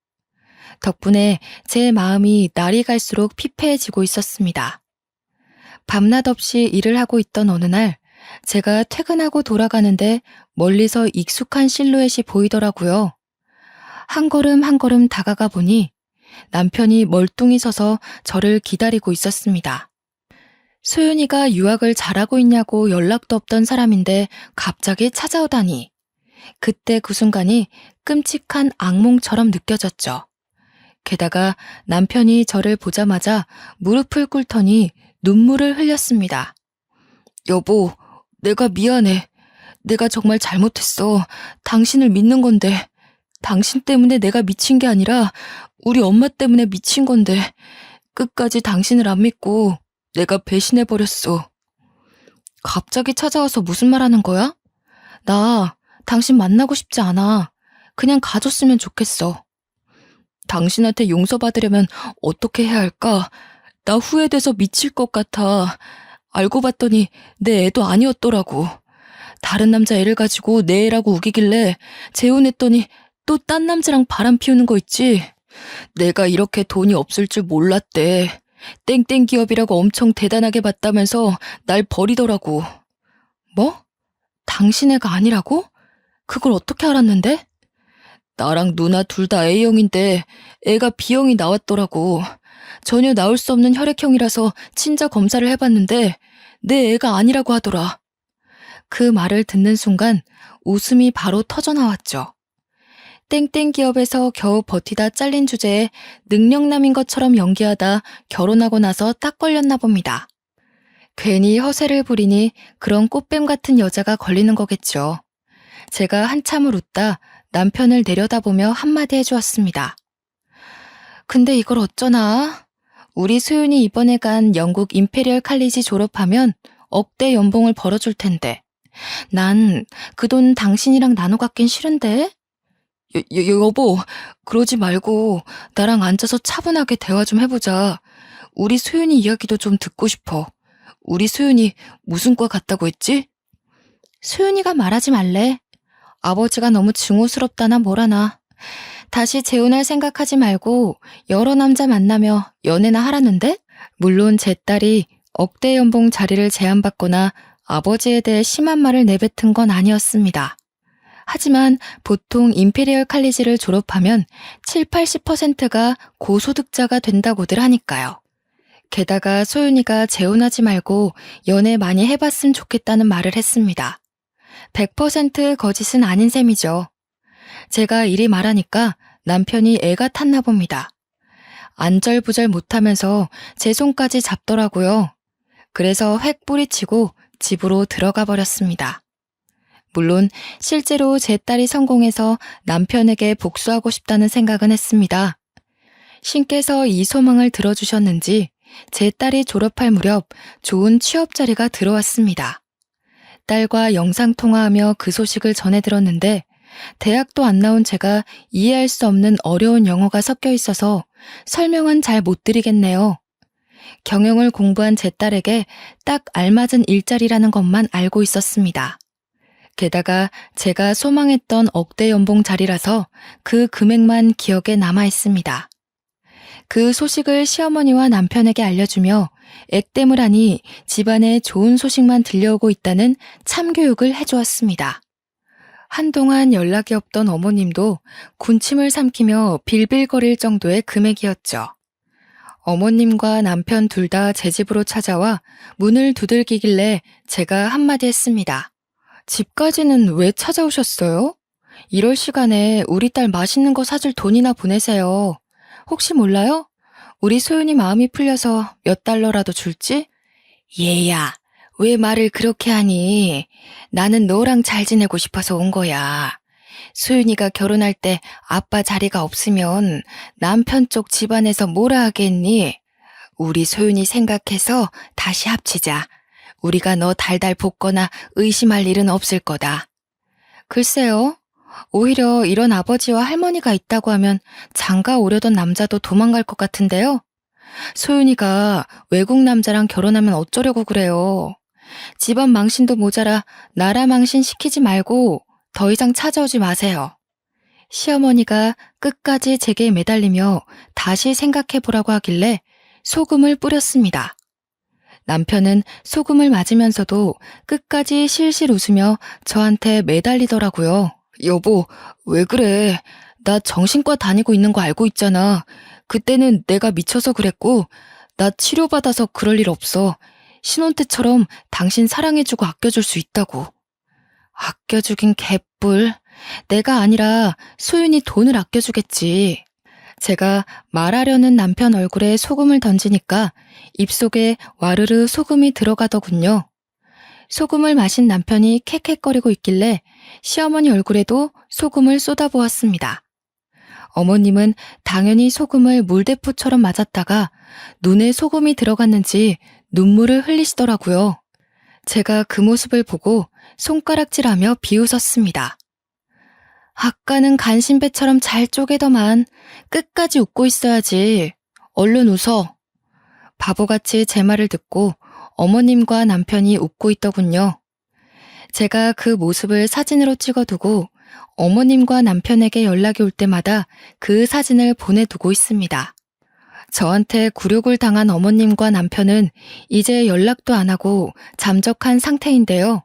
덕분에 제 마음이 날이 갈수록 피폐해지고 있었습니다. 밤낮 없이 일을 하고 있던 어느 날 제가 퇴근하고 돌아가는데 멀리서 익숙한 실루엣이 보이더라고요. 한 걸음 한 걸음 다가가 보니 남편이 멀뚱히 서서 저를 기다리고 있었습니다. 소윤이가 유학을 잘하고 있냐고 연락도 없던 사람인데 갑자기 찾아오다니. 그때 그 순간이 끔찍한 악몽처럼 느껴졌죠. 게다가 남편이 저를 보자마자 무릎을 꿇더니 눈물을 흘렸습니다. 여보, 내가 미안해. 내가 정말 잘못했어. 당신을 믿는 건데. 당신 때문에 내가 미친 게 아니라 우리 엄마 때문에 미친 건데 끝까지 당신을 안 믿고 내가 배신해버렸어. 갑자기 찾아와서 무슨 말 하는 거야? 나 당신 만나고 싶지 않아. 그냥 가줬으면 좋겠어. 당신한테 용서받으려면 어떻게 해야 할까? 나 후회돼서 미칠 것 같아. 알고 봤더니 내 애도 아니었더라고. 다른 남자 애를 가지고 내 애라고 우기길래 재혼했더니 또 딴 남자랑 바람 피우는 거 있지? 내가 이렇게 돈이 없을 줄 몰랐대. 땡땡 기업이라고 엄청 대단하게 봤다면서 날 버리더라고. 뭐? 당신 애가 아니라고? 그걸 어떻게 알았는데? 나랑 누나 둘 다 A형인데 애가 B형이 나왔더라고. 전혀 나올 수 없는 혈액형이라서 친자 검사를 해봤는데 내 애가 아니라고 하더라. 그 말을 듣는 순간 웃음이 바로 터져나왔죠. 땡땡 기업에서 겨우 버티다 잘린 주제에 능력남인 것처럼 연기하다 결혼하고 나서 딱 걸렸나 봅니다. 괜히 허세를 부리니 그런 꽃뱀 같은 여자가 걸리는 거겠죠. 제가 한참을 웃다 남편을 내려다보며 한마디 해주었습니다. 근데 이걸 어쩌나? 우리 소윤이 이번에 간 영국 임페리얼 칼리지 졸업하면 억대 연봉을 벌어줄 텐데. 난 그 돈 당신이랑 나눠 갖긴 싫은데? 여보, 그러지 말고 나랑 앉아서 차분하게 대화 좀 해보자. 우리 소윤이 이야기도 좀 듣고 싶어. 우리 소윤이 무슨 과 갔다고 했지? 소윤이가 말하지 말래. 아버지가 너무 증오스럽다나 뭐라나. 다시 재혼할 생각하지 말고 여러 남자 만나며 연애나 하라는데? 물론 제 딸이 억대 연봉 자리를 제안받거나 아버지에 대해 심한 말을 내뱉은 건 아니었습니다. 하지만 보통 임페리얼 칼리지를 졸업하면 7, 80%가 고소득자가 된다고들 하니까요. 게다가 소윤이가 재혼하지 말고 연애 많이 해봤으면 좋겠다는 말을 했습니다. 100% 거짓은 아닌 셈이죠. 제가 이리 말하니까 남편이 애가 탔나 봅니다. 안절부절 못하면서 제 손까지 잡더라고요. 그래서 획 뿌리치고 집으로 들어가 버렸습니다. 물론 실제로 제 딸이 성공해서 남편에게 복수하고 싶다는 생각은 했습니다. 신께서 이 소망을 들어주셨는지 제 딸이 졸업할 무렵 좋은 취업 자리가 들어왔습니다. 딸과 영상통화하며 그 소식을 전해 들었는데 대학도 안 나온 제가 이해할 수 없는 어려운 영어가 섞여 있어서 설명은 잘 못 드리겠네요. 경영을 공부한 제 딸에게 딱 알맞은 일자리라는 것만 알고 있었습니다. 게다가 제가 소망했던 억대 연봉 자리라서 그 금액만 기억에 남아 있습니다. 그 소식을 시어머니와 남편에게 알려주며 액땜을 하니 집안에 좋은 소식만 들려오고 있다는 참교육을 해주었습니다. 한동안 연락이 없던 어머님도 군침을 삼키며 빌빌거릴 정도의 금액이었죠. 어머님과 남편 둘 다 제 집으로 찾아와 문을 두들기길래 제가 한마디 했습니다. 집까지는 왜 찾아오셨어요? 이럴 시간에 우리 딸 맛있는 거 사줄 돈이나 보내세요. 혹시 몰라요? 우리 소윤이 마음이 풀려서 몇 달러라도 줄지? 얘야, 왜 말을 그렇게 하니? 나는 너랑 잘 지내고 싶어서 온 거야. 소윤이가 결혼할 때 아빠 자리가 없으면 남편 쪽 집안에서 뭐라 하겠니? 우리 소윤이 생각해서 다시 합치자. 우리가 너 달달 볶거나 의심할 일은 없을 거다. 글쎄요. 오히려 이런 아버지와 할머니가 있다고 하면 장가 오려던 남자도 도망갈 것 같은데요. 소윤이가 외국 남자랑 결혼하면 어쩌려고 그래요. 집안 망신도 모자라 나라 망신 시키지 말고 더 이상 찾아오지 마세요. 시어머니가 끝까지 제게 매달리며 다시 생각해보라고 하길래 소금을 뿌렸습니다. 남편은 소금을 맞으면서도 끝까지 실실 웃으며 저한테 매달리더라고요. 여보, 왜 그래? 나 정신과 다니고 있는 거 알고 있잖아. 그때는 내가 미쳐서 그랬고, 나 치료받아서 그럴 일 없어. 신혼 때처럼 당신 사랑해주고 아껴줄 수 있다고. 아껴주긴 개뿔. 내가 아니라 소윤이 돈을 아껴주겠지. 제가 말하려는 남편 얼굴에 소금을 던지니까 입속에 와르르 소금이 들어가더군요. 소금을 마신 남편이 캑캑거리고 있길래 시어머니 얼굴에도 소금을 쏟아부었습니다. 어머님은 당연히 소금을 물대포처럼 맞았다가 눈에 소금이 들어갔는지 눈물을 흘리시더라고요. 제가 그 모습을 보고 손가락질하며 비웃었습니다. 아까는 간신배처럼 잘 쪼개더만 끝까지 웃고 있어야지. 얼른 웃어. 바보같이 제 말을 듣고 어머님과 남편이 웃고 있더군요. 제가 그 모습을 사진으로 찍어두고 어머님과 남편에게 연락이 올 때마다 그 사진을 보내두고 있습니다. 저한테 굴욕을 당한 어머님과 남편은 이제 연락도 안 하고 잠적한 상태인데요.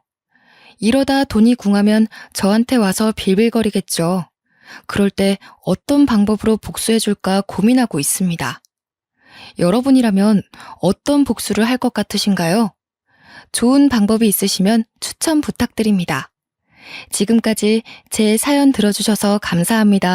이러다 돈이 궁하면 저한테 와서 빌빌거리겠죠. 그럴 때 어떤 방법으로 복수해줄까 고민하고 있습니다. 여러분이라면 어떤 복수를 할 것 같으신가요? 좋은 방법이 있으시면 추천 부탁드립니다. 지금까지 제 사연 들어주셔서 감사합니다.